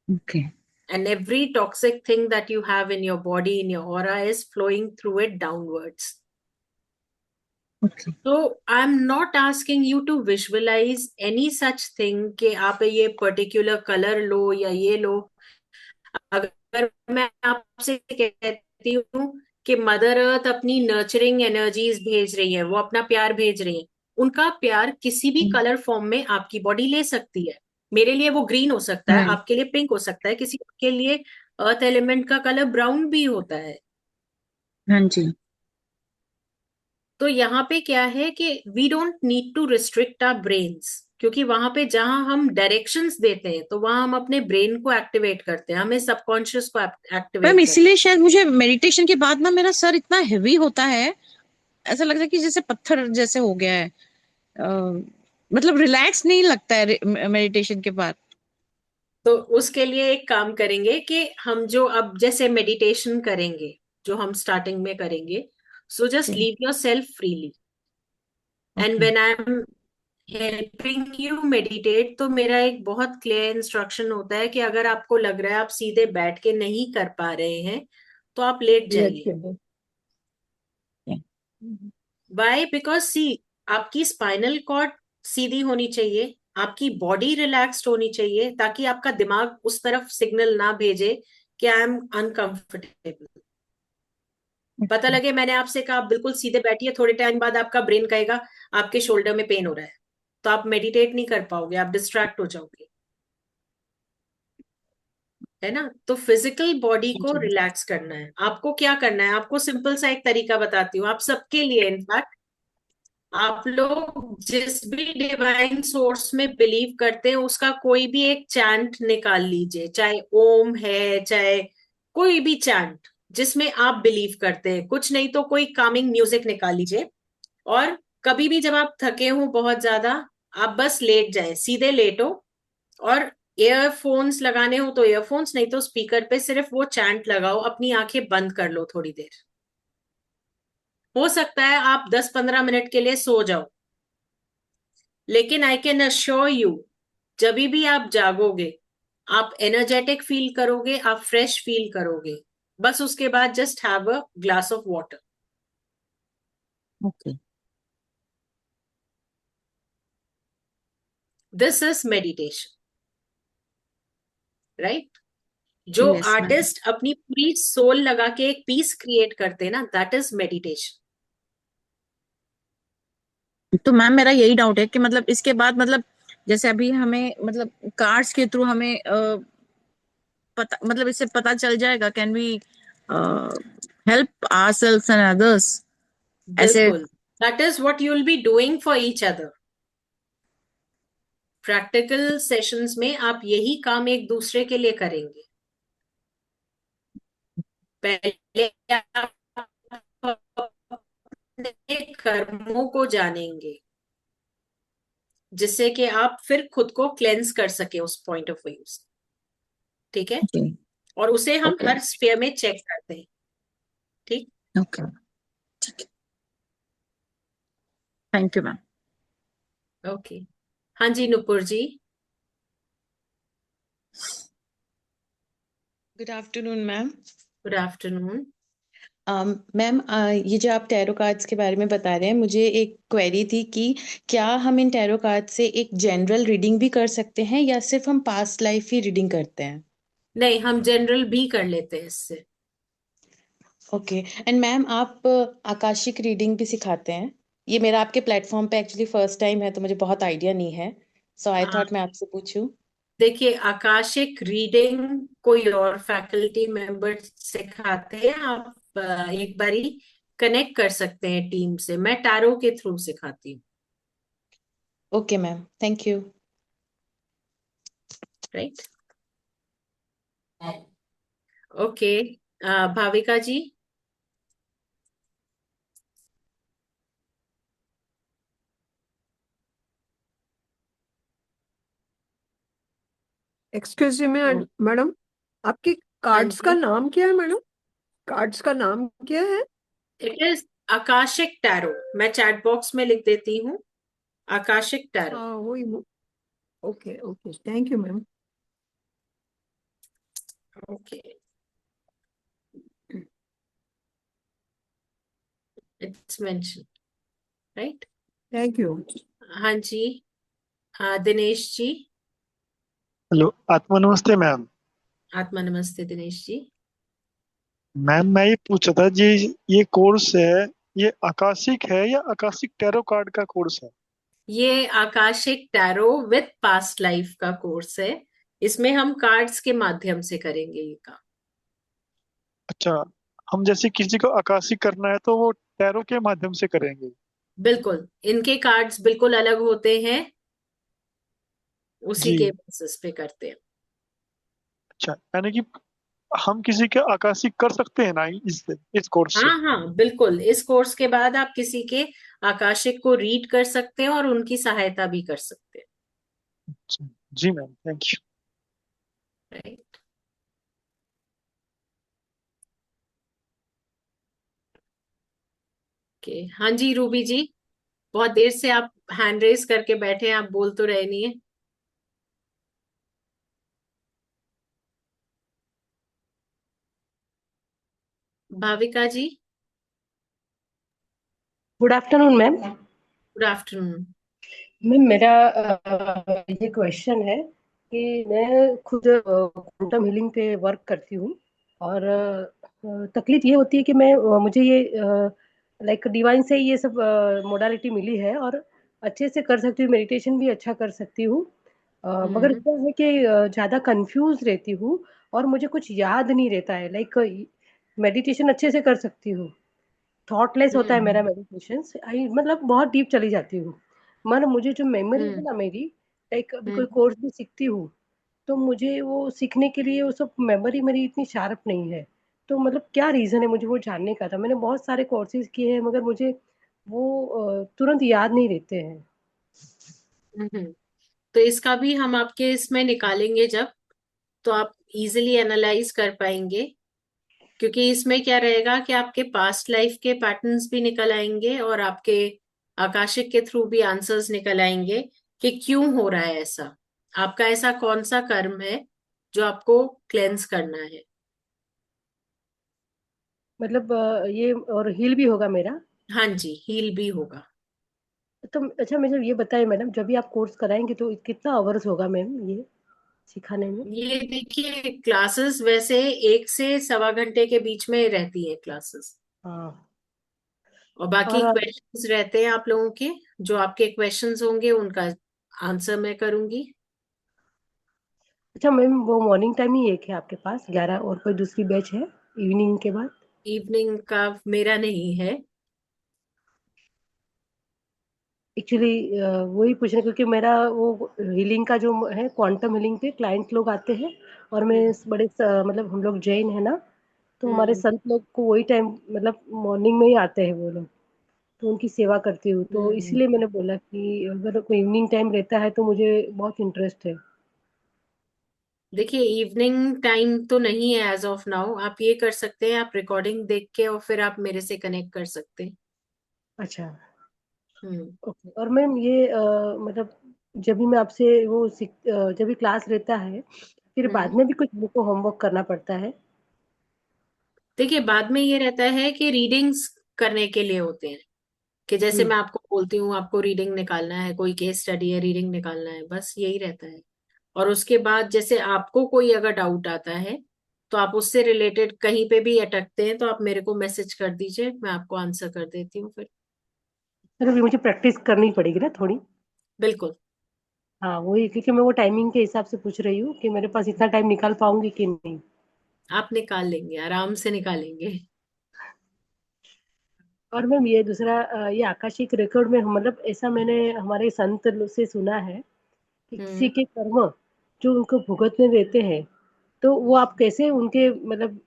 Okay. And every toxic thing that you have in your body, in your aura, is flowing through it downwards. तो I am not asking you to visualise any such thing कि आप ये पर्टिकुलर कलर लो या ये लो। अगर मैं आपसे कहती हूँ कि मदर अर्थ अपनी नर्चरिंग एनर्जीज भेज रही है, वो अपना प्यार भेज रही है, उनका प्यार किसी भी कलर फॉर्म में आपकी बॉडी ले सकती है। मेरे लिए वो ग्रीन हो सकता है, आपके लिए पिंक हो सकता है, किसी के लिए अर्थ एलिमेंट का कलर ब्राउन भी होता है। हाँ जी। तो यहाँ पे क्या है कि we don't need to restrict our brains, क्योंकि वहां पे जहां हम डायरेक्शंस देते हैं तो वहां हम अपने ब्रेन को एक्टिवेट करते हैं, हमें सबकॉन्शियस को मैम एक्टिवेट करते इसीलिए शायद मुझे मेडिटेशन के बाद ना मेरा सर इतना हेवी होता है, ऐसा लगता है कि जैसे पत्थर जैसे हो गया है। अ, मतलब रिलैक्स नहीं लगता है मेडिटेशन के बाद। तो उसके लिए एक काम करेंगे कि हम जो अब जैसे मेडिटेशन करेंगे, जो हम स्टार्टिंग में करेंगे, so just leave your self freely. And when I am helping you meditate तो मेरा एक बहुत क्लियर इंस्ट्रक्शन होता है कि अगर आपको लग रहा है आप सीधे बैठ के नहीं कर पा रहे हैं तो आप लेट जाइए। वाई? बिकॉज सी, आपकी स्पाइनल कॉर्ड सीधी होनी चाहिए, आपकी बॉडी रिलैक्स्ड होनी चाहिए, ताकि आपका दिमाग उस तरफ सिग्नल ना भेजे कि आई एम अनकंफर्टेबल। पता लगे मैंने आपसे कहा आप बिल्कुल सीधे बैठिए, थोड़े टाइम बाद आपका ब्रेन कहेगा आपके शोल्डर में पेन हो रहा है। तो आप मेडिटेट नहीं कर पाओगे, आप डिस्ट्रैक्ट हो जाओगे, है ना। तो फिजिकल बॉडी को जी रिलैक्स करना है। आपको क्या करना है, आपको सिंपल सा एक तरीका बताती हूँ, आप सबके लिए इनफैक्ट, आप लोग जिस भी डिवाइन सोर्स में बिलीव करते हैं उसका कोई भी एक चैंट निकाल लीजिए, चाहे ओम है, चाहे कोई भी चैंट जिसमें आप बिलीव करते हैं, कुछ नहीं तो कोई कामिंग म्यूजिक निकाल लीजिए। और कभी भी जब आप थके हो बहुत ज्यादा, आप बस लेट जाए, सीधे लेटो, और ईयरफोन्स लगाने हो तो ईयरफोन्स, नहीं तो स्पीकर पे सिर्फ वो चैंट लगाओ, अपनी आंखें बंद कर लो थोड़ी देर। हो सकता है आप 10-15 मिनट के लिए सो जाओ, लेकिन आई कैन अश्योर यू, जब भी आप जागोगे आप एनर्जेटिक फील करोगे, आप फ्रेश फील करोगे। बस उसके बाद just have a glass of water. Okay this is meditation, right. जो यस मैम। आर्टिस्ट अपनी पूरी सोल लगा के एक पीस क्रिएट करते हैं ना, दैट इज मेडिटेशन। तो मैम मेरा यही डाउट है कि मतलब इसके बाद मतलब जैसे अभी हमें मतलब कार्ड्स के थ्रू हमें पता मतलब इससे पता चल जाएगा, can we help ourselves and others ऐसे। बिल्कुल, that is what you will be doing for each other. Practical sessions में आप यही काम एक दूसरे के लिए करेंगे। पहले आप अपने कर्मों को जानेंगे, जिससे कि आप फिर खुद को क्लेंस कर सके उस पॉइंट ऑफ व्यू से, ठीक है। जी और उसे हम ओके हर स्फीयर में चेक करते हैं, ठीक। ओके ठीक है, थैंक यू मैम। ओके, हाँ जी Nupur ji. Good afternoon ma'am. Good afternoon. Ma'am ये जो आप टैरो कार्ड्स के बारे में बता रहे हैं, मुझे एक क्वेरी थी कि क्या हम इन टैरो कार्ड से एक जनरल रीडिंग भी कर सकते हैं या सिर्फ हम पास्ट लाइफ ही रीडिंग करते हैं? नहीं, हम जनरल भी कर लेते हैं इससे। ओके। एंड मैम आप आकाशिक रीडिंग भी सिखाते हैं? ये मेरा आपके प्लेटफॉर्म पे एक्चुअली फर्स्ट टाइम है, तो मुझे बहुत आइडिया नहीं है, सो आई हाँ, थॉट मैं आपसे पूछूं। देखिए, आकाशिक रीडिंग कोई और फैकल्टी मेंबर सिखाते हैं, आप एक बारी कनेक्ट कर सकते हैं टीम से, मैं टैरो के थ्रू सिखाती हूँ। Okay ma'am, thank you. Right, okay. Bhavika ji. Excuse me madam, आपके हाँ कार्ड्स का जी, नाम क्या है मैडम? कार्ड्स का नाम क्या है? इट इज आकाशिक टैरो, मैं चैट बॉक्स में लिख देती हूँ, आकाशिक टैरो। हाँ वही। Okay okay, thank you ma'am. Okay, it's mention, right. Thank you. हाँ जी, दिनेश जी। हेलो, आत्मा नमस्ते मैम। आत्मा नमस्ते दिनेश जी। मैम मैं ये पूछा था जी, ये कोर्स है, ये आकाशिक है या आकाशिक टैरो कार्ड का कोर्स है? ये Akashic tarot with past life का कोर्स है, इसमें हम कार्ड्स के माध्यम से करेंगे ये काम। अच्छा, हम जैसे किसी को आकाशिक करना है तो वो टैरो के माध्यम से करेंगे? बिल्कुल, इनके कार्ड्स बिल्कुल अलग होते हैं, उसी के जी। बेसिस पे करते हैं। अच्छा, यानी कि हम किसी के आकाशिक कर सकते हैं ना इस कोर्स से? हाँ हाँ बिल्कुल, इस कोर्स के बाद आप किसी के आकाशिक को रीड कर सकते हैं और उनकी सहायता भी कर सकते हैं। अच्छा, जी ma'am, thank you. Right, okay. हाँ जी रूबी जी, बहुत देर से आप हैंड रेस करके बैठे हैं, आप बोल तो रहे नहीं है। Bhavika ji. Good afternoon ma'am. Good afternoon. Ma'am मेरा ये क्वेश्चन है कि मैं खुद क्वांटम हीलिंग पे वर्क करती हूँ, और तकलीफ ये होती है कि मैं मुझे ये लाइक डिवाइन से ये सब मोडालिटी मिली है, और अच्छे से कर सकती हूँ, मेडिटेशन भी अच्छा कर सकती हूँ। मगर हम्म क्या है कि ज़्यादा कंफ्यूज रहती हूँ और मुझे कुछ याद नहीं रहता है। लाइक मेडिटेशन अच्छे से कर सकती हूँ, थॉटलेस होता है मेरा हम्म मेडिटेशन। आई मतलब बहुत डीप चली जाती हूँ। मन मुझे जो मेमोरी है हम्म ना मेरी, लाइक अभी कोई हम्म कोर्स भी सीखती हूँ तो मुझे वो सीखने के लिए वो सब मेमोरी मेरी इतनी शार्प नहीं है। तो मतलब क्या रीजन है, मुझे वो जानने का था। मैंने बहुत सारे कोर्सेज किए हैं मगर मुझे वो तुरंत याद नहीं रहते हैं। हम्म। तो इसका भी हम आपके इसमें निकालेंगे जब, तो आप इजीली एनालाइज कर पाएंगे। क्योंकि इसमें क्या रहेगा कि आपके पास्ट लाइफ के पैटर्न्स भी निकल आएंगे और आपके आकाशिक के थ्रू भी आंसर्स निकल आएंगे कि क्यों हो रहा है ऐसा। आपका ऐसा कौन सा कर्म है जो आपको क्लेंस करना है। मतलब ये और हील भी होगा मेरा। हाँ जी, हील भी होगा। तो अच्छा मुझे ये बताइए मैडम, जब भी आप कोर्स कराएंगे तो कितना आवर्स होगा मैम ये सिखाने में? ये देखिए, क्लासेस वैसे 1 से 1.25 घंटे के बीच में रहती है क्लासेस। हाँ। और बाकी और क्वेश्चंस रहते हैं आप लोगों के, जो आपके क्वेश्चंस होंगे उनका आंसर मैं करूंगी। अच्छा मैम, वो मॉर्निंग टाइम ही एक है आपके पास 11, और कोई दूसरी बैच है इवनिंग के बाद? इवनिंग का मेरा नहीं है। एक्चुअली वही पूछना, क्योंकि मेरा वो हीलिंग का जो है, क्वांटम हीलिंग पे क्लाइंट लोग आते हैं। और मैं हम्म मतलब हम लोग जैन है ना, तो हमारे हम्म संत लोग को वही टाइम मतलब मॉर्निंग में ही आते हैं वो लोग। तो उनकी सेवा करती हूँ, तो हम्म। इसलिए मैंने बोला कि अगर कोई इवनिंग टाइम रहता है तो मुझे बहुत इंटरेस्ट है। देखिए, इवनिंग टाइम तो नहीं है एज ऑफ नाउ। आप ये कर सकते हैं, आप रिकॉर्डिंग देख के और फिर आप मेरे से कनेक्ट कर सकते हैं। अच्छा। हम्म ओके। और मैम ये मतलब जब भी मैं आपसे जब भी क्लास रहता है, फिर बाद हम्म। में भी कुछ मेरे को होमवर्क करना पड़ता है? देखिए, बाद में ये रहता है कि रीडिंग्स करने के लिए होते हैं। कि जैसे जी। मैं आपको बोलती हूँ, आपको रीडिंग निकालना है, कोई केस स्टडी है, रीडिंग निकालना है, बस यही रहता है। और उसके बाद जैसे आपको कोई अगर डाउट आता है तो आप उससे रिलेटेड कहीं पे भी अटकते हैं तो आप मेरे को मैसेज कर दीजिए, मैं आपको आंसर कर देती हूँ फिर। सर अभी मुझे प्रैक्टिस करनी पड़ेगी ना थोड़ी। बिल्कुल। हाँ वही, क्योंकि मैं वो टाइमिंग के हिसाब से पूछ रही हूँ कि मेरे पास इतना टाइम निकाल पाऊंगी कि नहीं। आप निकाल लेंगे, आराम से निकालेंगे। और मैम ये दूसरा ये आकाशिक रिकॉर्ड में मतलब ऐसा मैंने हमारे संत लोग से सुना है कि किसी हम्म के कर्म जो उनको भुगतने देते हैं, तो वो आप कैसे उनके मतलब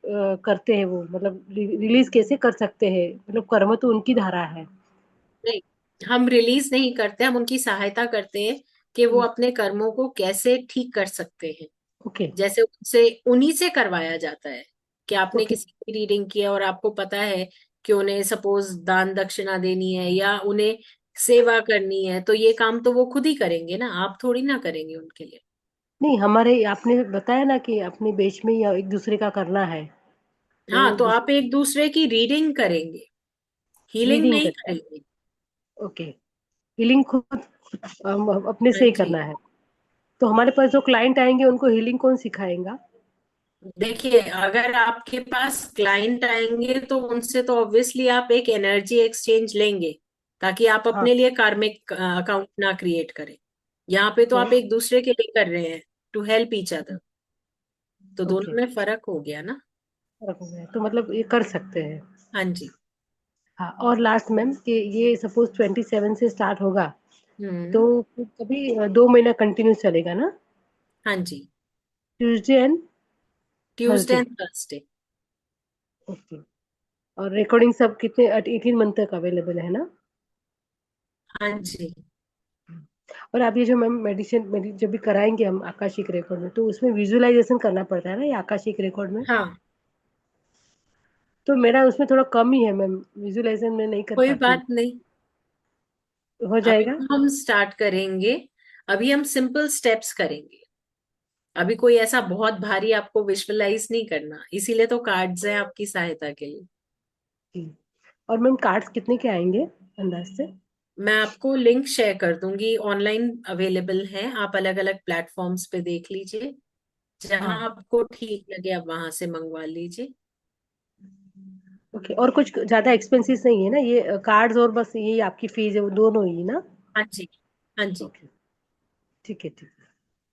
करते हैं वो, मतलब रिलीज कैसे कर सकते हैं? मतलब कर्म तो उनकी धारा है। नहीं, हम रिलीज नहीं करते, हम उनकी सहायता करते हैं कि वो अपने कर्मों को कैसे ठीक कर सकते हैं। ओके। जैसे उनसे, उन्हीं से करवाया जाता है कि आपने ओके। किसी की रीडिंग किया और आपको पता है कि उन्हें सपोज दान दक्षिणा देनी है या उन्हें सेवा करनी है, तो ये काम तो वो खुद ही करेंगे ना, आप थोड़ी ना करेंगे उनके लिए। नहीं, हमारे आपने बताया ना कि अपने बेच में या एक दूसरे का करना है, तो हाँ, तो आप एक दूसरे की रीडिंग करेंगे, हीलिंग रीडिंग नहीं कर। करेंगे। ओके। हीलिंग खुद अपने हाँ से ही जी। करना है। तो हमारे पास जो क्लाइंट आएंगे उनको हीलिंग कौन सिखाएगा? देखिए, अगर आपके पास क्लाइंट आएंगे तो उनसे तो ऑब्वियसली आप एक एनर्जी एक्सचेंज लेंगे, ताकि आप हाँ। अपने लिए कार्मिक अकाउंट ना क्रिएट करें। यहाँ पे तो ओके। आप एक दूसरे के लिए कर रहे हैं, टू हेल्प ईच अदर। तो ओके। दोनों में फर्क हो गया ना। तो मतलब ये कर सकते हैं। हाँ जी। हाँ। और लास्ट मैम कि ये सपोज 27 से स्टार्ट होगा, तो हम्म। कभी 2 महीना कंटिन्यू चलेगा ना? हाँ जी, Tuesday and Tuesday Thursday? And Thursday. Okay. और रिकॉर्डिंग सब कितने 18 मंथ तक अवेलेबल है ना? हाँ जी। और आप ये जो मैम मेडिसिन जब भी कराएंगे हम आकाशिक रिकॉर्ड में, तो उसमें विजुअलाइजेशन करना पड़ता है ना ये आकाशिक रिकॉर्ड में? हाँ, तो मेरा उसमें थोड़ा कम ही है मैम, विजुअलाइजेशन में नहीं कर कोई पाती हूँ। बात नहीं। हो अभी जाएगा? तो हम स्टार्ट करेंगे, अभी हम सिंपल स्टेप्स करेंगे। अभी कोई ऐसा बहुत भारी आपको विजुअलाइज नहीं करना, इसीलिए तो कार्ड्स हैं आपकी सहायता के लिए। जी। और मैम कार्ड्स कितने के आएंगे अंदाज से? मैं आपको लिंक शेयर कर दूंगी, ऑनलाइन अवेलेबल है, आप अलग अलग प्लेटफॉर्म्स पे देख लीजिए, जहां हाँ। आपको ठीक लगे आप वहां से मंगवा लीजिए। ओके। और कुछ ज्यादा एक्सपेंसिव नहीं है ना ये कार्ड्स, और बस यही आपकी फीस है वो दोनों ही ना? हाँ जी, हाँ जी। ओके, ठीक है, ठीक है।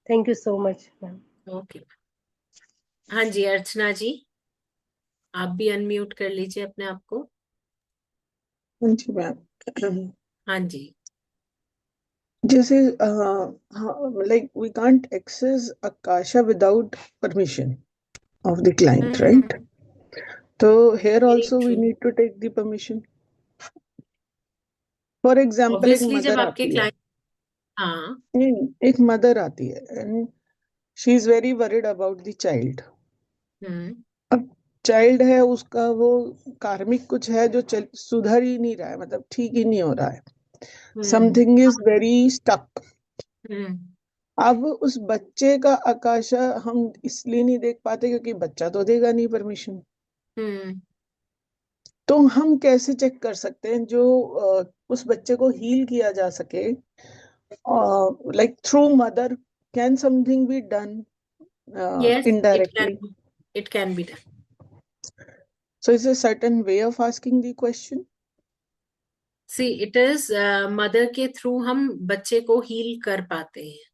Thank you so much ma'am. Okay, हाँ जी, अर्चना जी, आप भी अनम्यूट कर लीजिए अपने आप को। हाँ जी मैम। हाँ जी। जैसे like we can't access Akasha without permission of the client, right? So here very also we true. need to take the permission. For example, एक ऑब्वियसली जब मदर आपके आती है, क्लाइंट, हाँ, नहीं, एक मदर आती है and she is very worried about the child. हम्म, अब चाइल्ड है, उसका वो कार्मिक कुछ है जो सुधर ही नहीं रहा है, मतलब ठीक ही नहीं हो रहा है, समथिंग इज वेरी स्टक। हम्म, अब उस बच्चे का आकाशा हम इसलिए नहीं देख पाते क्योंकि बच्चा तो देगा नहीं परमिशन। हम्म। तो हम कैसे चेक कर सकते हैं जो उस बच्चे को हील किया जा सके, like through mother, can something be done Yes, indirectly? it can be done. So is a certain way of asking the question? See, it is mother के थ्रू हम बच्चे को हील कर पाते हैं।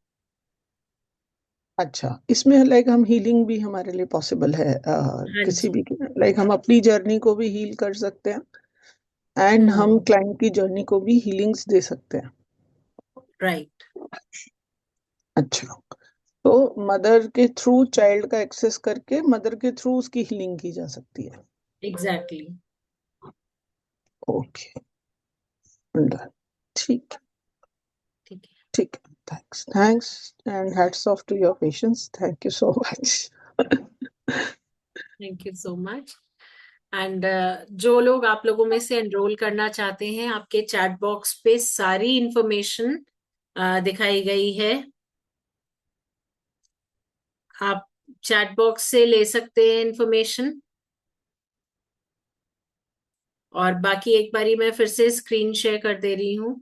अच्छा, इसमें लाइक हम हीलिंग भी हमारे लिए पॉसिबल है, हाँ किसी जी, भी, लाइक हम अपनी जर्नी को भी हील कर सकते हैं एंड हम क्लाइंट की जर्नी को भी हीलिंग्स दे सकते हैं। राइट। अच्छा, तो मदर के थ्रू चाइल्ड का एक्सेस करके मदर के थ्रू उसकी हीलिंग की जा सकती है। एग्जैक्टली। ओके, ठीक ठीक है। ठीक है, thanks and hats off to your patience, thank you so much. Thank you so much. And जो लोग आप लोगों में से एनरोल करना चाहते हैं, आपके चैट बॉक्स पे सारी इंफॉर्मेशन दिखाई गई है। आप चैट बॉक्स से ले सकते हैं इंफॉर्मेशन। और बाकी एक बारी मैं फिर से स्क्रीन शेयर कर दे रही हूँ।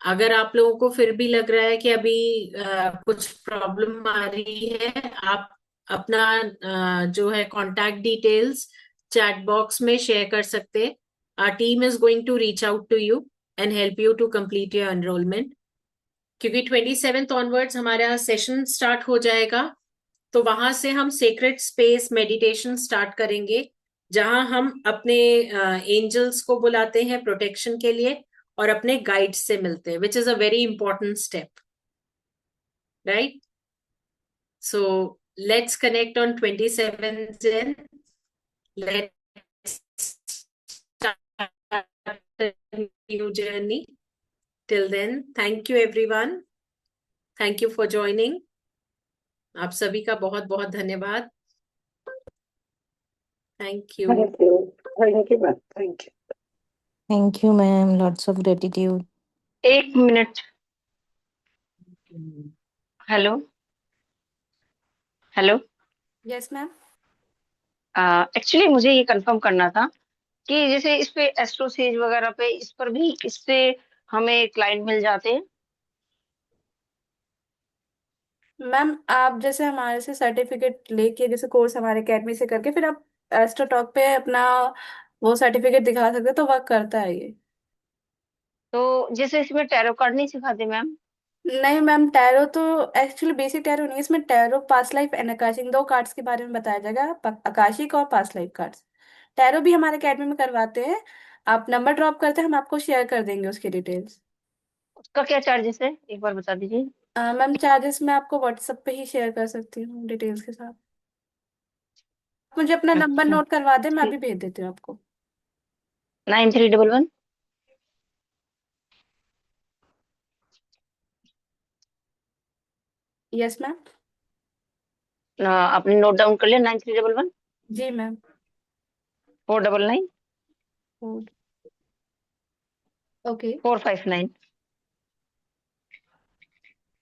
अगर आप लोगों को फिर भी लग रहा है कि अभी कुछ प्रॉब्लम आ रही है, आप अपना जो है कांटेक्ट डिटेल्स चैट बॉक्स में शेयर कर सकते हैं। Our team is going to reach out to you and help you to complete your enrolment. क्योंकि 27th ऑनवर्ड्स हमारा सेशन स्टार्ट हो जाएगा, तो वहां से हम सेक्रेट स्पेस मेडिटेशन स्टार्ट करेंगे, जहां हम अपने एंजल्स को बुलाते हैं प्रोटेक्शन के लिए और अपने गाइड से मिलते हैं, which is a very important step, right? So let's connect on 27th Jan. Let's start a new journey. Till then, thank you everyone. Thank you for joining. आप सभी का बहुत बहुत धन्यवाद। Thank you. Thank you ma'am, thank you. Thank you, ma'am. Lots of gratitude. एक minute, hello hello. Yes ma'am. Actually मुझे ये confirm करना था कि जैसे इस पे एस्ट्रोसेज वगैरह पे, इस पर भी, इस पे हमें क्लाइंट मिल जाते हैं? मैम आप जैसे हमारे से सर्टिफिकेट लेके, जैसे कोर्स हमारे अकेडमी से करके, फिर आप एस्ट्रोटॉक पे अपना वो सर्टिफिकेट दिखा सकते हो, तो वर्क करता है ये। तो जैसे इसमें टैरो कार्ड नहीं सिखाते मैम? नहीं मैम, टैरो तो एक्चुअली बेसिक टैरो नहीं है, इसमें tarot, past life and Akashic, दो कार्ड्स के बारे में बताया जाएगा, आकाशिक और पास्ट लाइफ कार्ड्स। टैरो भी हमारे अकेडमी में करवाते हैं। आप नंबर ड्रॉप करते हैं, हम आपको शेयर कर देंगे उसकी डिटेल्स। उसका क्या चार्जेस है, एक बार बता दीजिए। मैम चार्जेस मैं आपको व्हाट्सएप पे ही शेयर कर सकती हूँ डिटेल्स के साथ। मुझे अपना नंबर अच्छा, नोट करवा दे, मैं अभी ठीक। भेज देती हूँ आपको। 9311। Yes ma'am. आपने नोट डाउन कर लिया? 9311 जी मैम। 499 okay 459।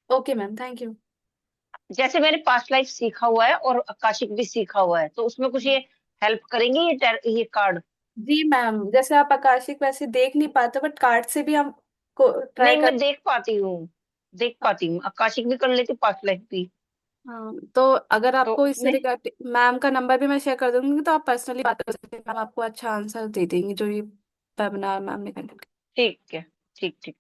Okay ma'am, thank you. जैसे मैंने पास्ट लाइफ सीखा हुआ है और आकाशिक भी सीखा हुआ है, तो उसमें कुछ ये हेल्प करेंगे ये कार्ड? जी मैम, जैसे आप आकाशिक वैसे देख नहीं पाते, बट कार्ड से भी हम को ट्राई नहीं, कर। मैं देख पाती हूँ, देख पाती हूँ, आकाशिक भी कर लेती, पास्ट लाइफ भी। हाँ, तो अगर तो आपको इससे उसमें रिगार्डिंग, मैम का नंबर भी मैं शेयर कर दूंगी, तो आप पर्सनली बात कर सकते हैं, मैम आपको अच्छा आंसर दे देंगे जो ये वेबिनार मैम ने कंडक्ट। ठीक है, ठीक ठीक।